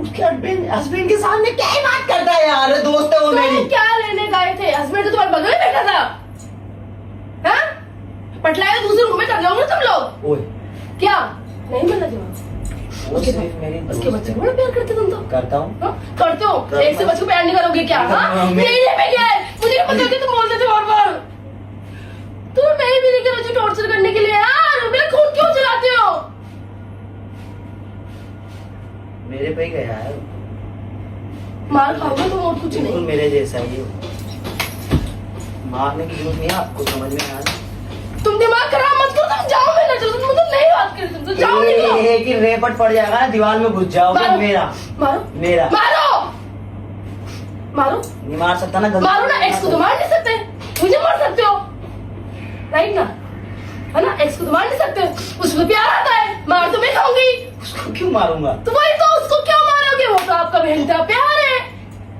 उसके हस्बैंड के सामने क्या ही बात करता है यार, दोस्त है वो मेरी। तुम क्या लेने गए थे? हस्बैंड तो तुम्हारे बगल में बैठा था। हाँ? पटलाया दूसरे रूम में कर लोगे तुम लोग? ओए क्या नहीं मिला जवाब? वो सिर्फ मेरी उसके बच्चे को बड़ा प्यार करते तुम तो। करता हूँ। हाँ? करते हो? एक से बच्चे को प्यार नहीं करोगे क्या? हाँ? मेरे पे क्या है? मुझे क्या पता कि तुम बोलते थे बार-बार। तुम मेरी बीवी के रोज टॉर्चर करने के लिए यार मेरा खून क्यों जलाते हो? मेरे पे ही गया है, मार खाओगे तुम और कुछ बिल्कुल नहीं। मेरे जैसा ही हो। मारने की जरूरत नहीं है आपको, समझ में आ रहा। तुम दिमाग खराब मत करो, तुम जाओ मेरे नजर से, तुम तो नहीं बात कर तुम तो जाओ निकलो। एक ही रेपट पड़ जाएगा ना, दीवार में घुस जाओगे। मारो। मेरा मारो मेरा मारो मारो नहीं मार सकता ना, गलती। मारो ना, एक्स को तो मार नहीं सकते, मुझे मार सकते हो राइट ना, है ना? एक्स को तो मार नहीं सकते, उसको तो प्यार आता है, मार तो मैं खाऊंगी। उसको क्यों मारूंगा? तो वही तो, उसको क्यों मारोगे? वो तो आपका बहन का प्यार है।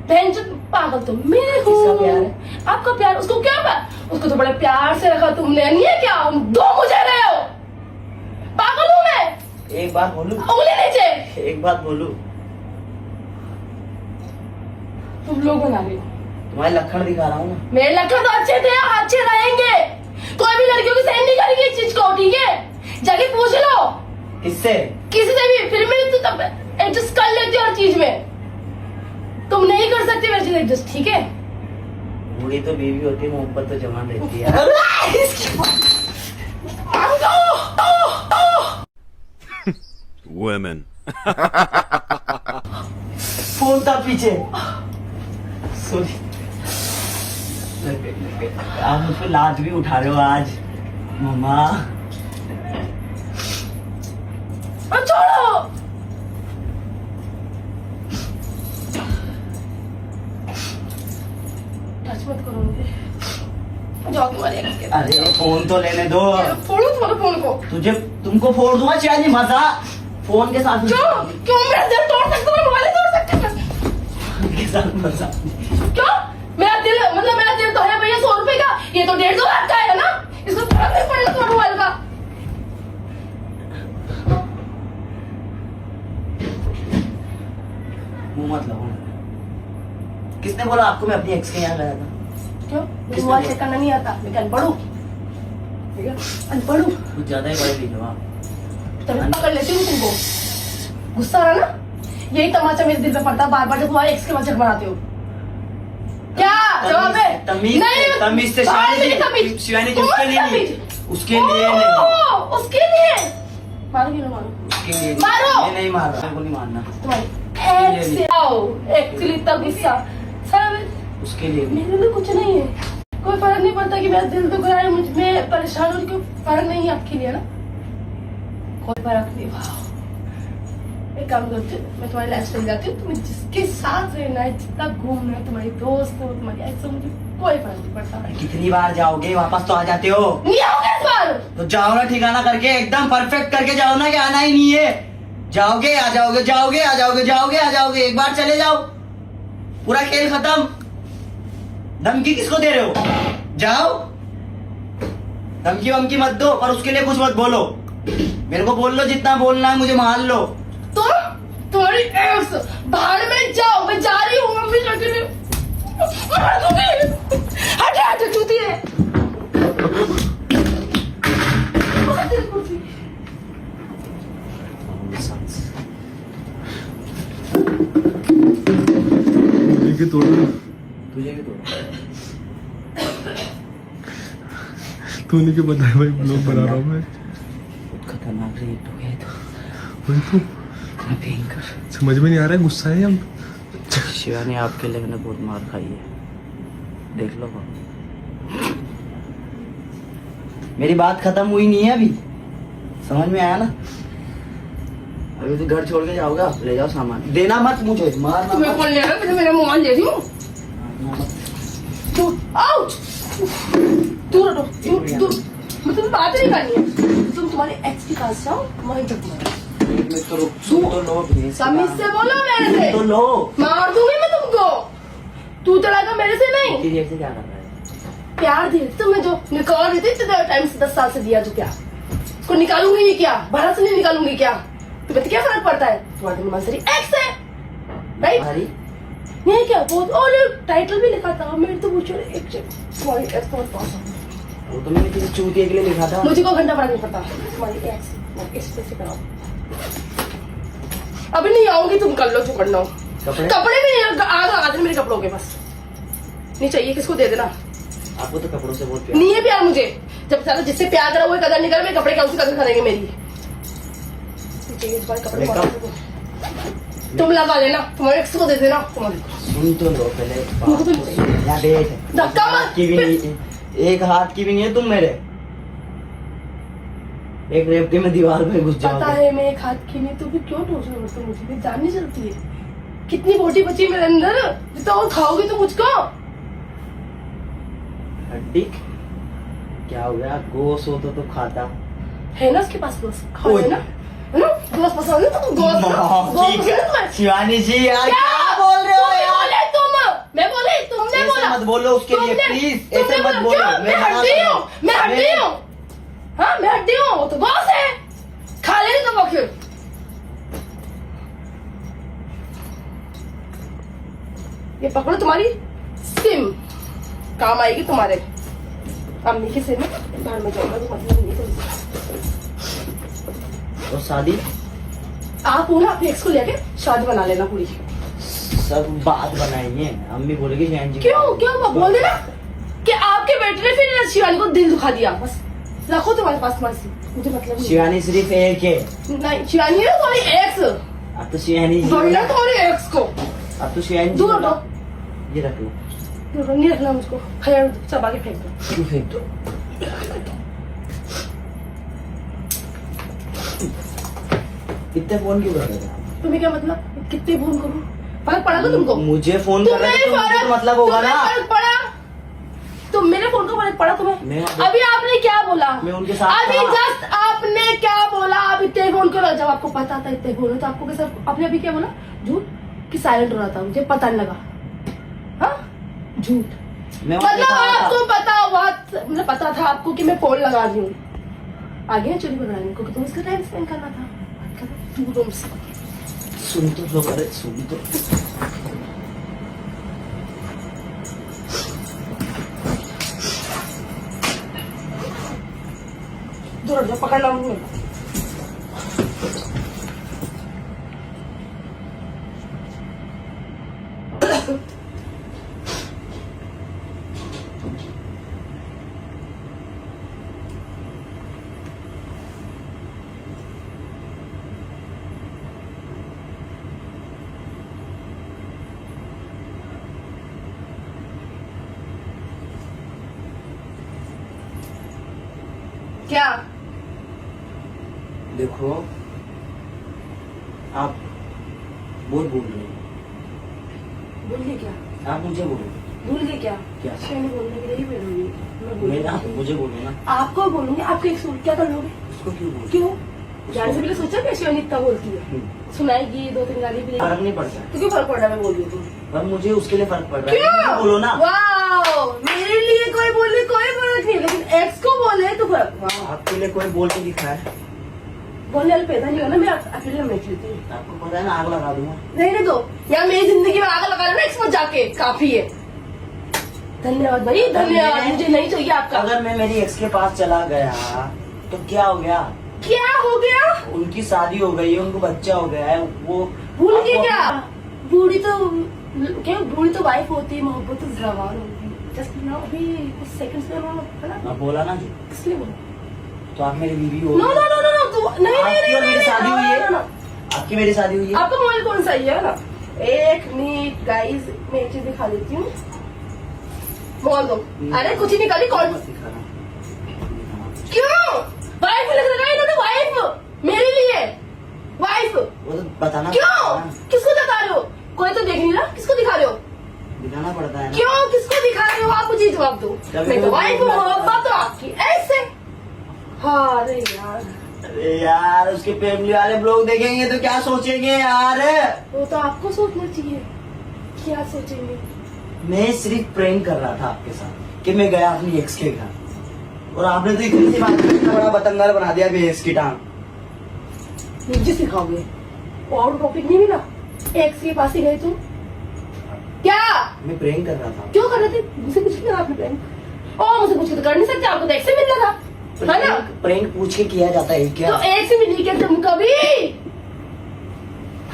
बहन जो पागल तो मैं हूँ। किसका प्यार है? आपका प्यार। उसको क्या प्यार? उसको तो बड़े प्यार से रखा तुमने, नहीं है क्या? दो मुझे रहे हो, पागल हूँ मैं? एक बात बोलूं? उंगली नीचे। एक बात बोलूं? तुम लोग बना रहे हो, तुम्हारे लक्षण दिखा रहा हूँ ना। मेरे लक्षण तो अच्छे थे, अच्छे रहेंगे। कोई भी लड़कियों की सहन नहीं करेगी इस चीज को, ठीक है? जाके पूछ लो किससे? किसी से भी, फिर मैं तो तब एडजस्ट कर लेती हूँ हर चीज में। तुम नहीं कर सकते मेरे चीज एडजस्ट, ठीक है? बूढ़ी तो बीवी होती है, मोहब्बत तो जवान रहती है। Women. फोन था पीछे, सॉरी। आप मुझ पे लात भी उठा रहे हो आज, मम्मा। और छोड़ो। टच मत करो मुझे, जाओ तुम्हारे ex के साथ। अरे फोन तो लेने दो। फोड़ो तुम्हारे फोन को। तुमको फोड़ दूंगा, चाहे नहीं मजा। फोन के साथ क्यों? क्यों मेरा दिल तोड़ सकते हो, मोबाइल तोड़ सकते हो? के साथ मजा। क्यों? मेरा दिल, मतलब मेरा दिल तो है भैया 100 रुपए का, ये तो 150 लाख का है ना? इसको फर्क नहीं पड़ेगा तुम्हारे मोबाइल का। मुंह मत लगाओ। किसने बोला आपको मैं अपनी एक्स के यहाँ गया था? क्यों? मुझे मोबाइल चेक करना नहीं आता, मैं क्या अनपढ़ हूँ? ठीक है, अनपढ़ हूँ। कुछ ज्यादा ही बड़े भी हो आप। तभी पकड़ लेती हूँ तुमको। गुस्सा आ रहा ना? यही तमाचा मेरे दिल पे पड़ता है बार बार जब तुम्हारे एक्स के मजाक बनाते हो। क्या जवाब है? तमीज तमीज से तमीज। शिवानी जी, उसके लिए नहीं, उसके लिए नहीं, ओह, उसके लिए मारो कि ना मारो? उसके लिए नहीं। मारो। मैं नहीं मार रहा, मेरे को नहीं मारना। तुम्हारी एक्स से आओ, एक्चुअली इतना गुस्सा सब उसके लिए नहीं। मेरे लिए कुछ नहीं है, कोई फर्क नहीं पड़ता कि मेरा दिल दुख रहा है, मुझ में परेशान हो, क्यों फर्क नहीं है आपके लिए ना? कोई फर्क नहीं। वाह, एक काम करती हूँ, मैं तुम्हारी लाइफ स्टाइल जाती हूँ, तुम्हें जिसके साथ रहना है, जितना घूमना है, तुम्हारी दोस्त हो, तुम्हारी एक्स हो, मुझे कोई फर्क नहीं पड़ता। कितनी बार जाओगे, वापस तो आ जाते हो। नहीं आओगे इस बार? तो जाओ ना, ठिकाना करके एकदम परफेक्ट करके जाओ ना, कि आना ही नहीं है। जाओगे आ जाओगे, जाओगे आ जाओगे, जाओगे आ जाओगे, एक बार चले जाओ, पूरा खेल खत्म। धमकी किसको दे रहे हो? जाओ, धमकी वमकी मत दो, पर उसके लिए कुछ मत बोलो। मेरे को बोल लो जितना बोलना है, मुझे मान लो। तुम्हारी एक्स बाहर में जाओ, मैं जा रही हूँ, मम्मी कहती है मार दूंगी। हटे हटे चूती है। तुझे की तोड़ा, तुझे भी तो तूने क्यों बताया भाई? ब्लॉग बना रहा हूँ मैं। खतरनाक रेट हो गया तो वही तो भयंकर। समझ में नहीं आ रहा है, गुस्सा है हम। शिवानी आपके लिए मैंने बहुत मार खाई है, देख लो। मेरी बात खत्म हुई नहीं है अभी, समझ में आया ना? अभी तो घर छोड़ के जाओगे आप, ले जाओ सामान, देना मत मुझे, मारना तुम्हें मत। कौन ले रहा है? मेरा मोबाइल दे दूँ? आउट, दूर हटो, दूर। मतलब बात नहीं करनी है, तुम तुम्हारे एक्स के पास जाओ, वहीं तक मारो। एक मिनट तो रुक, सुन तो लो please। तमीज से बोलो मेरे से, तो लो। मार दूंगी मैं तुमको। तू चलाएगा मेरे से नहीं। तेरी एक्स से क्या कर रहा है? प्यार दे तो मैं जो निकाल देती इतने टाइम से 10 साल से दिया जो प्यार उसको निकालूंगी नहीं क्या भारत से नहीं निकालूंगी क्या तुम्हें तो क्या फर्क पड़ता है तुम्हारे दिमाग से एक्स है राइट हमारी नहीं क्या बहुत और टाइटल भी लिखा था मेरे तो पूछो एक तुम्हारी एक्स बहुत पास है वो तो मैंने किसी चूतिए के लिए लिखा था। मुझे को घंटा फर्क नहीं पड़ता तुम्हारी एक्स इस पे से कराओ अभी नहीं आऊंगी तुम कर लो जो करना हो कपड़े कपड़े भी आग लगा देना मेरे कपड़ों के पास नहीं चाहिए किसको दे देना आपको तो कपड़ों से बहुत प्यार। नहीं है प्यार मुझे जब सारा जिससे प्यार करा वो कदर नहीं करे मेरे कपड़े कौन सी कदर करेंगे मेरी चाहिए तुम्हारे कपड़े मेकअप। तुम लगा लेना तुम्हारे एक्स को दे देना तुम्हारे सुन तो लो पहले मुझे तो यहाँ देख धक्का मत। हाथ की भी नहीं एक हाथ की भी नहीं है तुम मेरे एक रेपटे में दीवार पे घुस पता जाओगे। है मैं एक हाथ की नहीं तो भी क्यों टोच रहे हो मुझे भी जान नहीं चलती है कितनी बोटी बची है मेरे अंदर जितना वो खाओगी तो मुझको हड्डी क्या हो गया गोश्त होता तो खाता। है ना उसके पास दोस्त खाओ ओए। है ना दोस्त पसंद है तो दोस्त दोस्त पसंद है तुम्हें शिवानी जी यार क्या क्या बोल रहे हो यार। बोले तुम मैं बोले तुमने ऐसे बोला मत बोलो उसके लिए तुमने- प्लीज तुमने ऐसे मत बोला, बोलो क्यों? मैं हड्डी हूँ मैं हड्डी हूँ हाँ मैं हड्डी हूँ वो तो बॉस है खा लेनी तो बॉक्यूर ये पकड़ो तुम्हारी सिम काम आएगी तुम्हारे अम्मी की सिम घर में जाऊंगा तो मतलब नहीं तुमसे और शादी आप हो ना अपने एक्स को लेके शादी बना लेना पूरी सब बात बनाएंगे अम्मी बोलेगी शिवानी जी क्यों क्यों बोल देना कि आपके बेटे ने फिर शिवानी को दिल दुखा दिया बस रखो तुम्हारे पास मर्सी मुझे मतलब नहीं शिवानी सिर्फ एक है। नहीं शिवानी है तुम्हारी एक्स अब तो शिवानी जी वरना तुम्हारी एक्स को अब तो शिवानी जी दूर हटो ये रख लो दूर नहीं रखना मुझको खैर चबा के फेंक दो क्यों फेंक दो। कितने फोन क्यों कर रहे थे तुम्हें क्या मतलब कितने फोन करूं फर्क पड़ा तो तुमको मुझे फोन कर रहे थे तो मुझे तो मतलब होगा तुम्हें ना। फर्क पड़ा तो मेरे फोन का फर्क पड़ा तुम्हें मैं- अभी आपने क्या बोला मैं उनके साथ अभी था। जस्ट आपने क्या बोला आप इतने फोन करो जब आपको पता था इतने फोन तो आपको कैसे आपने अभी क्या बोला झूठ कि साइलेंट हो रहा था मुझे पता नहीं लगा हाँ झूठ मैं उनके मतलब साथ था। आपको पता हुआ मतलब पता था आपको कि मैं फोन लगा रही हूँ आगे ना चोरी बनाने को तो उसका टाइम स्पेंड करना था तू रूम से सुन तो लो अरे सुन तो दूर हट जाओ पकड़ना मुझे क्या देखो आप बहुत बोल रहे हो भूल गए क्या आप मुझे बोलो भूल गए क्या क्या? मैंने बोलने के लिए ही बोलूंगी मैं बोलूंगी। मेरा मुझे बोलो ना आपको बोलूंगी आपके एक सूट क्या कर लोगे उसको क्यों बोल क्यों जाने से पहले सोचा कि शिवानी इतना बोलती है सुनाएगी 2-3 गाली भी फर्क नहीं पड़ता तो क्यों फर्क पड़ रहा है मैं बोल रही हूँ पर मुझे उसके लिए फर्क पड़ रहा है मुझे बोलो ना। वाओ मेरे लिए कोई बोले कोई फर्क नहीं लेकिन एक्स को बोले तो फर्क वाओ आपके लिए कोई बोल के दिखा है बोलने वाला पैदा नहीं होना मैं अकेले में लेती हूँ आपको पता है ना आग लगा दूंगा। नहीं दो यार मेरी जिंदगी में आग लगा ना एक्स में जाके काफी है धन्यवाद भाई धन्यवाद मुझे नहीं चाहिए आपका अगर मैं मेरी एक्स के पास चला गया तो क्या हो गया क्या हो गया उनकी शादी हो गई है उनको बच्चा हो गया है वो भूल गए आपको- क्या बूढ़ी तो क्या बूढ़ी तो वाइफ होती है मोहब्बत तो जवान होती है जस्ट ना अभी कुछ सेकंड्स में है ना मैं बोला ना जी इसलिए बोलो तो आप मेरी बीवी हो no no no no no तू नहीं नहीं आपकी नहीं और मेरी नहीं, शादी no, हुई है no, no, no. आपकी मेरी शादी हुई है आपका मोबाइल कौन सा ही है ना एक मिनट गाइस मैं एक चीज दिखा देती हूँ बोल दो अरे कुछ ही निकाली कौन मत दिखाना। क्यों वाइफ लग रहा है इन्होंने वाइफ मेरे लिए वाइफ वो तो बताना क्यों पड़ता है ना। किसको दिखा रहे हो कोई तो देख नहीं रहा किसको दिखा रहे हो दिखाना पड़ता है ना क्यों किसको दिखा रहे हो आप मुझे जवाब दो कभी मैं तो कभी वाइफ बोलना हूँ पड़ता है। तो आपकी ऐसे हाँ अरे यार अरे यार उसके फैमिली वाले लोग देखेंगे तो क्या सोचेंगे यार। वो तो आपको सोचना चाहिए क्या सोचेंगे मैं सिर्फ प्रेम कर रहा था आपके साथ कि मैं गया अपनी एक्स के घर, और आपने तो इतनी सी बात में इतना बड़ा बतंगड़ बना दिया बेस की टांग। मुझे सिखाओगे और टॉपिक नहीं मिला? एक्स के पास ही गए तुम क्या? मैं प्रेम कर रहा था। क्यों कर रहे थे? मुझसे पूछ के आपने प्रेम? ओ मुझे पूछ के तो कर नहीं सकते, आपको तो एक से मिलना था, है ना? प्रेम पूछ के किया जाता है क्या? तो एक से मिली क्या तुम कभी?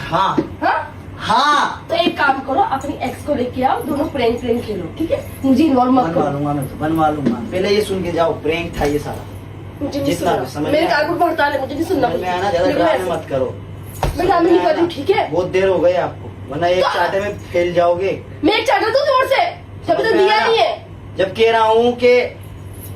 हाँ हाँ हाँ, तो एक काम करो, अपनी एक्स को लेके आओ, दोनों प्रेम प्रेम खेलो, ठीक है? मुझे इन्वॉल्व मत बनवा करो। लूंगा मैं तो, बनवा लूंगा। पहले ये सुन के जाओ, प्रेम था ये सारा। मुझे नहीं जितना भी सुनना, समझ मेरे में कान को हड़ताल है, मुझे नहीं सुनना। समझ में आना, ज्यादा ड्रामे मत करो। मैं ड्रामे नहीं कर रही हूँ, ठीक है? बहुत देर हो गई आपको, वरना एक चाटे में फैल जाओगे। मैं एक चाटा दूं जोर से, जब तक दिया नहीं है। जब कह रहा हूँ कि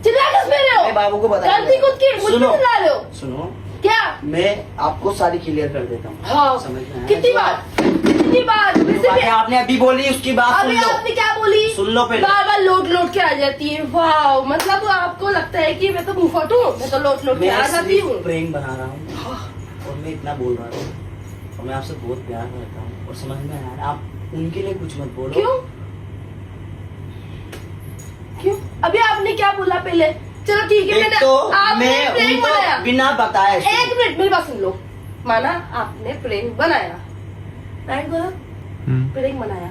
चिल्ला किस में रहे हो? मैं बाबू को बता गलती खुद की, मुझे सुनो चिल्ला रहे हो सुनो, क्या? मैं आपको सारी क्लियर कर देता हूँ। हाँ समझ में आया? कितनी बार, कितनी बार? वैसे भी आपने अभी बोली, उसकी बात सुन अभी लो। आपने क्या बोली? सुन लो पहले। बार बार लोट लोट के आ जाती है। वाह, मतलब आपको लगता है कि मैं तो मुफट हूँ, मैं तो लोट लोट के आ मैं जाती हूँ। सिर्फ प्रेम बना रहा हूँ और मैं इतना बोल रहा हूँ, और मैं आपसे बहुत प्यार करता हूँ, और समझ में आया? आप उनके लिए कुछ मत बोलो। क्यों? क्यों? अभी आपने क्या बोला पहले? चलो ठीक है, एक मैंने तो आपने मैं प्रेम उनको बनाया। बिना बताए, एक मिनट मेरी बात सुन लो। माना आपने प्रेम बनाया, राइट बोला? प्रेम बनाया।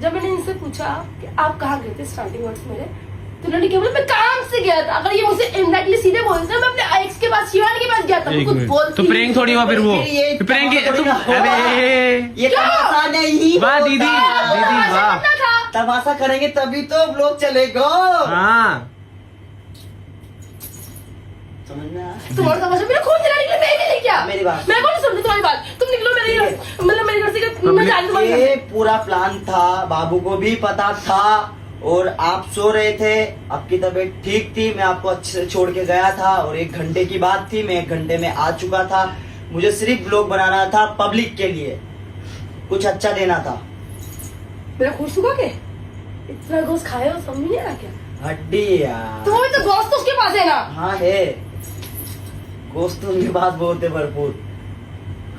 जब मैंने इनसे पूछा कि आप कहाँ गए थे स्टार्टिंग वर्ड्स मेरे, तो उन्होंने क्या बोला? मैं काम से गया था। अगर ये मुझसे इनडायरेक्टली सीधे बोलते, मैं अपने एक्स के पास, शिवानी के पास गया था, मैं एक कुछ मिनट, बोलती तो प्रेंक थोड़ी हुआ फिर वो? ये तो प्रेंक थोड़ी ना हुआ। अबे ये क्यों? तमाशा नहीं वाह होता। दीदी, दीदी वाह। था। तमाशा करेंगे तभी तो ब्लॉग चलेगा। हाँ समझ में आया? तुम्हारा तमाशा मेरा खून जलाने के लिए मैं नहीं क्या? मेरी बात। मैं कौन समझी तुम्हारी बात? तुम निकलो मेरे घर, मतलब मेरे घर से कि मैं जा रही हूँ तुम्हारे घर ये से। पूरा प्लान था, बाबू को भी पता था, और आप सो रहे थे, आपकी तबीयत ठीक थी, मैं आपको अच्छे से छोड़ के गया था, और 1 घंटे की बात थी, मैं 1 घंटे में आ चुका था। मुझे सिर्फ ब्लॉग बनाना था पब्लिक के लिए, कुछ अच्छा देना था। मेरा खून सुखा के इतना गोश्त खाए हो, समझ नहीं आ रहा क्या? हड्डी यार। तुम्हें तो गोश्त तो उसके पास है ना? हाँ है, गोश्त तो उनके पास बहुत है, भरपूर।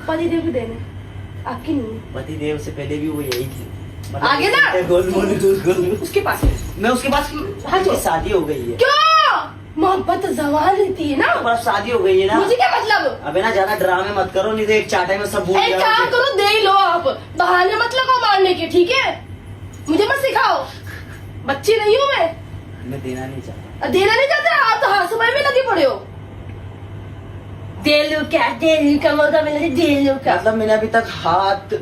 पति देव भी देने, आपकी नहीं पति देव से पहले भी वो यही थी। आगे ना? गोल गोल गोल गोल। उसके पास है। मैं उसके पास, हाँ तो। उसकी शादी हो गई है। क्यों? मोहब्बत जवान रहती है ना, हमारा शादी हो गई है ना। मुझे क्या मतलब? अबे ना ज्यादा ड्रामे मत करो, नहीं तो एक चाटे में सब भूल एक काम जाओगे। करो, दे ही लो आप, बहाने मत लगाओ मारने के, ठीक है? मुझे मत सिखाओ, बच्ची नहीं हूँ मैं देना नहीं चाहता। देना नहीं चाहते आप, तो हाथ सुबह में लगे पड़े हो। दे लो क्या? दे लो क्या? मौका मिले दे लो क्या? मतलब मैंने अभी तक हाथ,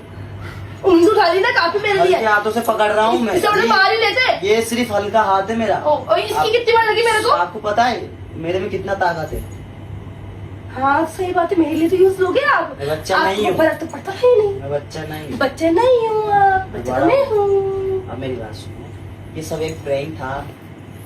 उंगली उठा ली ना, काफी मेरे हल्के लिए। हाथों से पकड़ रहा हूँ मैं। इसे अपने मार ही लेते। ये सिर्फ हल्का हाथ है मेरा। ओ, इसकी कितनी बार लगी मेरे को? आपको पता है मेरे में कितना ताकत है? हाँ सही बात है, मेरे लिए तो यूज लोगे आप। मैं बच्चा नहीं आपको हूँ। फर्क तो पड़ता ही नहीं। मैं बच्चा नहीं हूँ। बच्चे नहीं हूँ आप, बच्चे तो नहीं हूँ। अब मेरी बात सुनो, ये सब एक प्रैंक था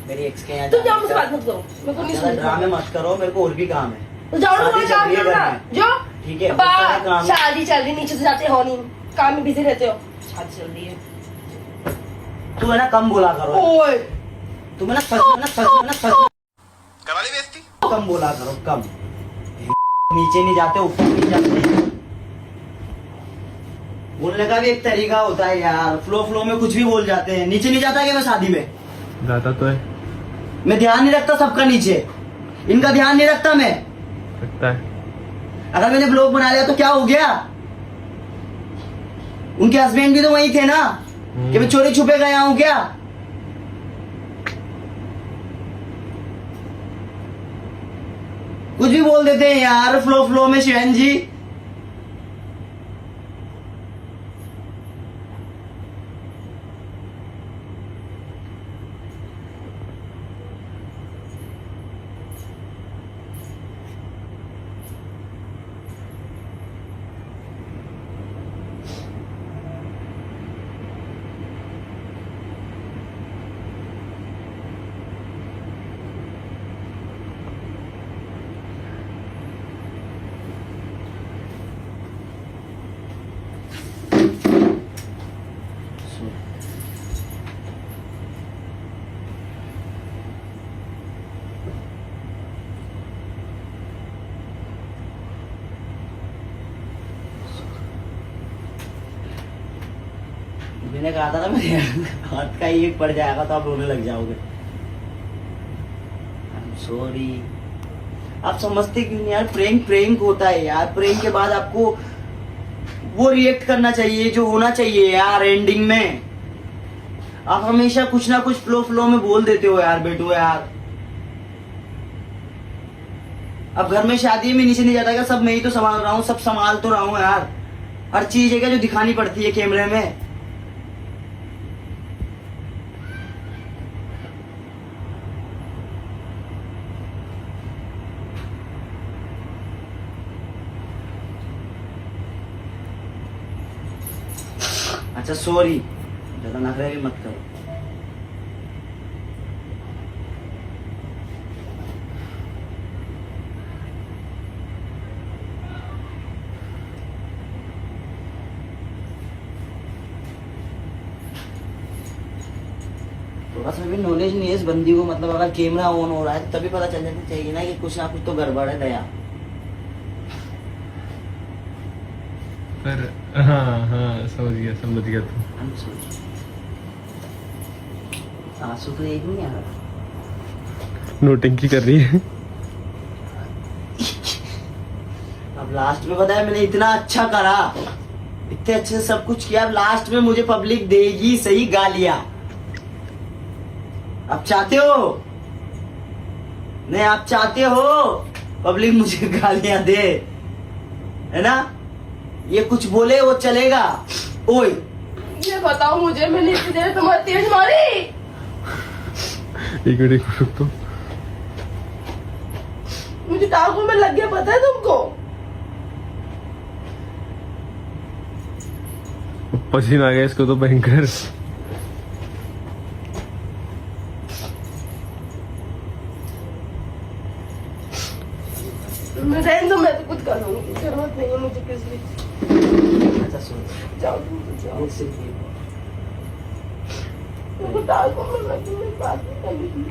मेरी एक्स के यहाँ। तुम जाओ, मुझसे बात मत करो, मेरे को नहीं ज्यादा ड्रामे सुनना। मत करो, मेरे को और भी काम है। तो जाओ ना, शादी तुम्हारा चल काम रही है करना। घर में। जो ठीक है, बा, बस काम है। शादी चल रही, नीचे से जाते हो नहीं, काम में बिजी रहते हो। शादी चल रही है। तू है ना कम बोला करो। ओए तुम है ना सच करवाली बेइज्जती। कम बोला करो, कम। नीचे नहीं जाते, ऊपर नहीं जाते। बोलने का भी एक तरीका होता है यार, फ्लो फ्लो में कुछ भी बोल जाते हैं। नीचे नहीं जाता क्या मैं शादी में? जाता तो है, मैं ध्यान नहीं रखता सबका नीचे, इनका ध्यान नहीं रखता मैं। लगता है। अगर मैंने ब्लॉग बना लिया तो क्या हो गया? उनके हस्बैंड भी तो वही थे ना, कि मैं चोरी छुपे गया हूं क्या? कुछ भी बोल देते हैं यार फ्लो फ्लो में शिवन जी। मैंने कहा था ना मेरे हाथ का ही एक पड़ जाएगा तो आप रोने लग जाओगे। सॉरी। आप समझते क्यों नहीं यार, प्रैंक प्रैंक होता है यार। प्रैंक के बाद आपको वो रिएक्ट करना चाहिए जो होना चाहिए यार एंडिंग में। आप हमेशा कुछ ना कुछ फ्लो फ्लो में बोल देते हो यार बेटू यार। अब घर में शादी में नीचे नहीं जाता क्या, सब मैं ही तो संभाल रहा हूँ, सब संभाल तो रहा हूँ यार। हर चीज है क्या जो दिखानी पड़ती है कैमरे में। अच्छा सॉरी, ज्यादा नखरे भी मत करो। थोड़ा सा भी नॉलेज नहीं है इस बंदी को, मतलब अगर कैमरा ऑन हो रहा है तभी पता चल जाना चाहिए ना कि कुछ ना कुछ तो गड़बड़ है दया। पर हाँ समझ गया तू। आंसू तो एक नहीं आ रहा। नोटिंग कर रही है। अब लास्ट में बताया मैंने इतना अच्छा करा, इतने अच्छे से सब कुछ किया, अब लास्ट में मुझे पब्लिक देगी सही गालियां। आप चाहते हो नहीं, आप चाहते हो पब्लिक मुझे गालियां दे, है ना? ये कुछ बोले वो चलेगा। ओए ये बताओ मुझे, मैंने इतनी देर तुम्हारी तेज मारी? एक मिनट रुक तो। मुझे टांगों में लग गया, पता है तुमको? पसीना आ गया इसको तो भयंकर। रहने दो, मैं तो कुछ कर लूंगी, जरूरत नहीं है मुझे किसी। अच्छा सुन, जाओ तुम तो जाओ। मुझसे भी। तुमको टांगों में लगी, मैं बात नहीं करूंगी।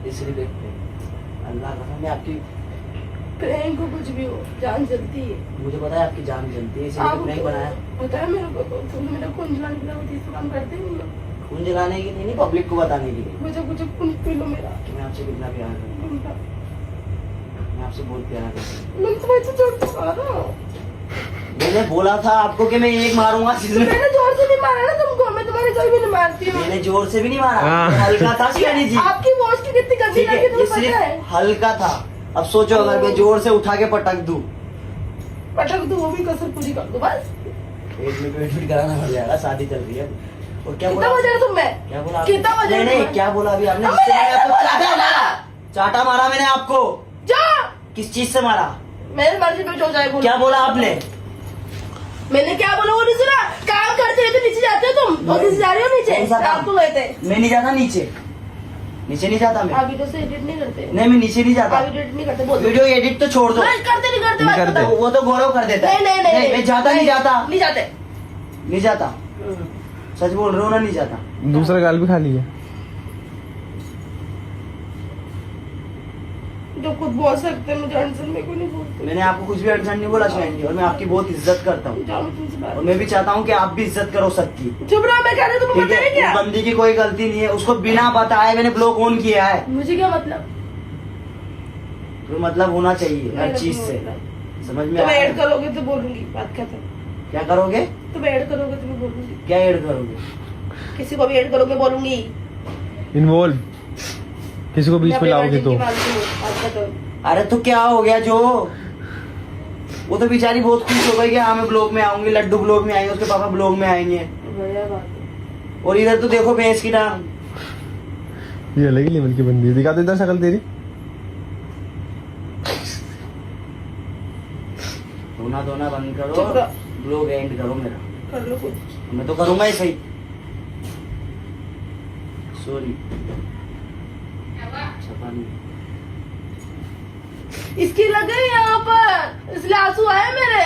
इसलिए अल्लाह कसम मैं आपकी, प्रेम को कुछ भी हो, जान जलती है। मुझे पता है आपकी जान जलती है, इसलिए नहीं बनाया। पता है मेरे को, तुम मेरा खून जलाने के लिए वो तीसरा काम करते नहीं हो। खून जलाने के लिए नहीं, पब्लिक को बताने के लिए। मुझे खून पी लो मेरा। कि मैं आपसे कितना प्यार करता हूँ, मैं आपसे बहुत प्यार करता हूँ। मैं तुम्हें तो जोर से मारा। मैंने बोला था आपको कि मैं एक मारूंगा जिसमें। मैंने जोर से नहीं मारा ना तुमको, मैं तुम्हारे कोई भी नहीं मारती हूँ। मैंने जोर से भी नहीं मारा, हाँ। हल्का था शिवानी जी। आपकी वॉच की कितनी गंदी ठीक लगी है, तुम्हें इसलिए पता है? हल्का था। अब सोचो अगर मैं जोर से उठा के पटक दूं, पटक दो, वो भी कसर पूरी कर दो बस। एडमिट कराना पड़ जाएगा, शादी चल रही है। और क्या कितना बोला? बजा रहे तुम? मैं क्या बोला आपने? कितना बजा नहीं रहे नहीं, क्या बोला अभी आपने? जिससे मैंने आपको चाटा मारा, चाटा मारा मैंने आपको। जा, किस चीज से मारा? मेरी मर्जी पे जो जाए बोलो। क्या बोला आपने? मैंने क्या बोला वो नहीं सुना? काम करते हुए तो नीचे जाते हो तुम, और नीचे जा रहे हो नीचे? कौन सा काम? आपको गए थे। मैं नहीं जाता नीचे, नीचे नहीं जाता मैं। आप वीडियो से एडिट नहीं करते? नहीं मैं नीचे नहीं आप जाता। वीडियो एडिट नहीं करते? बोल दो। वीडियो एडिट तो छोड़ दो। नहीं करते, नहीं करते, नहीं बात करते। बताओ। वो तो गौरव कर देता है। नहीं नहीं नहीं मैं जाता नहीं जाता, नहीं जाते। नहीं जाता। सच बोल रहे हो ना, नहीं जाता। दूसरा गाल भी खा लिया। जो खुद बोल सकते हैं, मुझे अड़चन में कोई नहीं बोलते। मैंने आपको कुछ भी अड़चन नहीं बोला शिवानी जी, और मैं आपकी बहुत इज्जत करता हूँ, जाओ, मैं तुमसे बात। और मैं भी चाहता हूँ कि आप भी इज्जत करो सबकी। चुप रहो, मैं कह रही हूँ, तुम्हें ठीक पता है है, क्या? उस बंदी की कोई गलती नहीं है, उसको बिना बताए मैंने ब्लॉक ऑन किया है। मुझे क्या मतलब? तो मतलब होना चाहिए हर मेरा चीज तो से, मतलब। समझ में तुम आया? ऐड करोगे तो बोलूंगी, बात खत्म। क्या करोगे? तुम ऐड करोगे तो मैं बोलूंगी। क्या ऐड करोगे? किसी को भी ऐड करोगे बोलूंगी। इन्वॉल्व किसी को बीच मैं में अपनी लाओगे मर्जी तो। की मानती हूँ, बात खत्म। अरे तो क्या हो गया जो, वो तो बेचारी बहुत खुश हो गई कि हाँ मैं ब्लॉग में आऊंगी, लड्डू ब्लॉग में आएंगे, उसके पापा ब्लॉग में आएंगे। बढ़िया बात है। और इधर तो देखो भैंस की टांग। ये अलग ही लेवल की बंदी है। दिखा दे इधर शक्ल तेरी। रोना धोना बंद करो, चुप रहो। ब्लॉग एंड करो मेरा। कर लो कुछ। मैं तो करूंगा ही सही। सॉरी, छपा नहीं। इसकी लग गई यहाँ पर, इसलिए आंसू आए मेरे।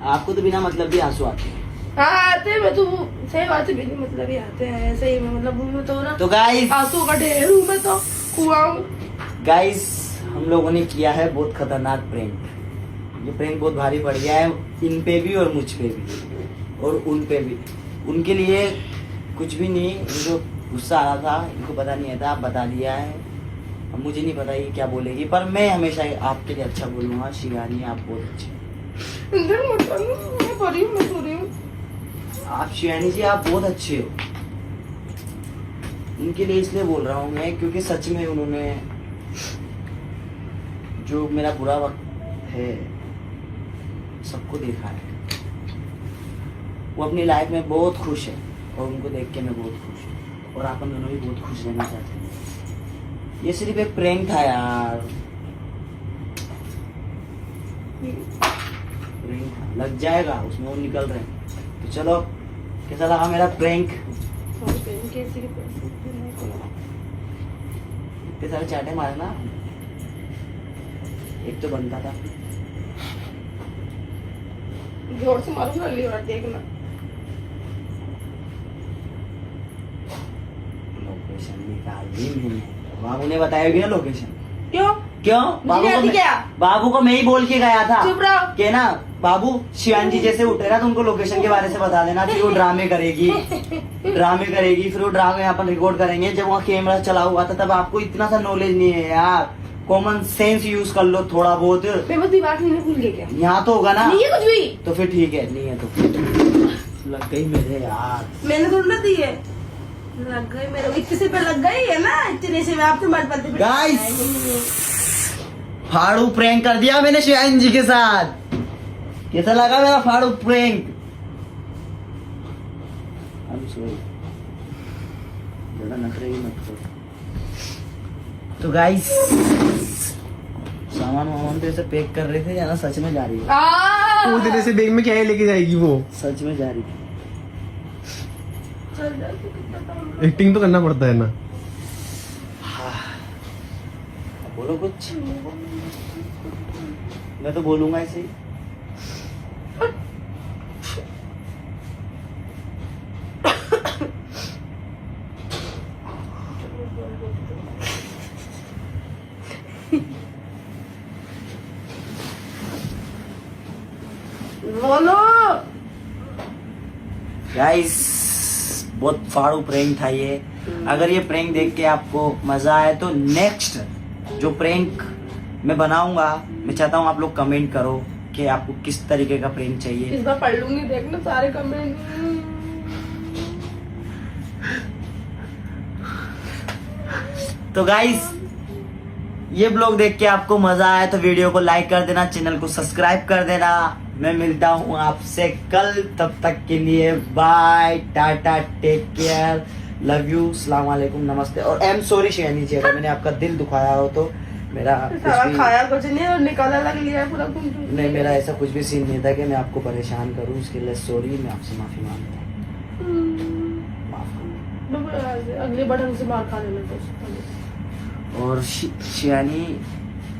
आपको तो बिना मतलब भी आंसू आते हैं। हाँ आते हैं, मैं तो सही बात है, बिना मतलब ही आते हैं। ऐसे ही मैं मतलब हूँ मैं तो ना, तो गाइस, आंसू का ढेर हूँ मैं तो, कुआं हूँ। गाइस हम लोगों ने किया है बहुत खतरनाक प्रैंक। ये प्रैंक बहुत भारी पड़ गया है इन पे भी और मुझ पे भी और उन पे भी। उनके लिए कुछ भी नहीं, इनको गुस्सा आ रहा था, इनको पता नहीं था, आप बता दिया है। अब मुझे नहीं पता ये क्या बोलेगी, पर मैं हमेशा आपके लिए अच्छा बोलूँगा। शिवानी आप बहुत अच्छी, अंदर मत आना, मैं सो रही हूँ, मैं सो रही हूँ। आप शिवानी जी आप बहुत अच्छे हो। उनके लिए इसलिए बोल रहा हूँ मैं क्योंकि सच में उन्होंने जो मेरा बुरा वक्त है सबको देखा है। वो अपनी लाइफ में बहुत खुश है और उनको देख के मैं बहुत खुश हूँ और अपन दोनों भी बहुत खुश रहना चाहते हैं। ये सिर्फ एक प्रैंक था यार, प्रैंक था, लग जाएगा उसमें, वो निकल रहे हैं। तो चलो कैसा लगा मेरा प्रैंक? इतने सारे चाटे मारे ना, एक तो बनता था। जोर से मारूंगा अगली बार, देखना। लोकेशन निकाल दी मैंने, बाबू ने बताया भी ना लोकेशन। क्यों? क्यों? मुझे नहीं आती क्या? बाबू को मैं ही बोल के गया था चुप रहो। कि ना बाबू शिवानी जी जैसे उठे ना तो उनको लोकेशन के बारे से बता देना, फिर वो ड्रामे करेगी, फिर वो ड्रामे अपन रिकॉर्ड करेंगे। जब वहाँ कैमरा चला हुआ था तब आपको इतना सा नॉलेज नहीं है यार, कॉमन सेंस यूज कर लो थोड़ा बहुत। मैं बस दिमाग में नहीं भूल गई क्या? यहाँ तो होगा ना, नहीं है कुछ भी। तो फिर ठीक है, नहीं है तो लग गई मेरे यार। मैंने थोड़ी ना दी है, लग गई मेरे, इतने से पे लग गई है ना, इतने से मैं आपसे मत पाते। गाइस फाड़ू प्रैंक कर दिया मैंने शिवानी जी के साथ। कैसा लगा मेरा फाड़ू प्रैंक? I'm sorry, ज़्यादा नखरे ही मत करो। तो गाइस सामान तो ऐसे पैक कर रहे थे या ना सच में जा रही है? वो तेरे से बैग में क्या है लेके जाएगी वो? सच में जा रही है। चल जा, तू कितना काम एक्टिंग तो करना पड़ता है ना। बोलो कुछ, मैं तो बोलूंगा ऐसे ही। बोलो। गाइस बहुत फाड़ू प्रैंक था ये। अगर ये प्रैंक देख के आपको मजा आए तो नेक्स्ट जो प्रैंक मैं बनाऊंगा, मैं चाहता हूँ आप लोग कमेंट करो कि आपको किस तरीके का प्रैंक चाहिए। इस बार पढ़ लूंगी, देखना सारे कमेंट। तो गाइस ये ब्लॉग देख के आपको मजा आया तो वीडियो को लाइक कर देना, चैनल को सब्सक्राइब कर देना। मैं मिलता हूँ आपसे कल, तब तक के लिए bye, ta-ta, take care, love you, अस्सलाम वालेकुम, नमस्ते। और I am sorry Shivani ji अगर मैंने आपका दिल दुखाया हो तो। मेरा सारा खाया कुछ नहीं और निकाला लग लिया पूरा कुछ नहीं, मेरा ऐसा कुछ भी सीन नहीं था कि मैं आपको परेशान करूं, उसके लिए सॉरी, मैं आपसे माफी मांगता हूँ, माफ करो। अगली बार ढंग से मार खा लेना। और शिवानी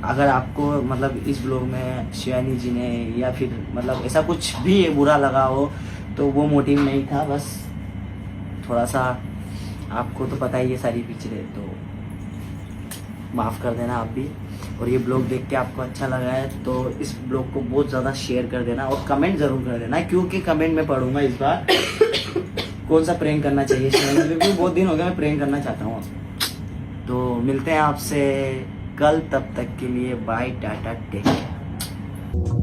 अगर आपको मतलब इस ब्लॉग में शिवानी जी ने या फिर मतलब ऐसा कुछ भी बुरा लगा हो तो वो मोटिव नहीं था, बस थोड़ा सा आपको तो पता ही है सारी पिक्चरें, तो माफ़ कर देना आप भी। और ये ब्लॉग देख के आपको अच्छा लगा है तो इस ब्लॉग को बहुत ज़्यादा शेयर कर देना और कमेंट ज़रूर कर देना, क्योंकि कमेंट में पढ़ूंगा इस बार कौन सा प्रैंक करना चाहिए। क्योंकि बहुत दिन हो गया मैं प्रैंक करना चाहता हूँ। तो मिलते हैं आपसे कल, तब तक के लिए बाय, टाटा, टेक केयर।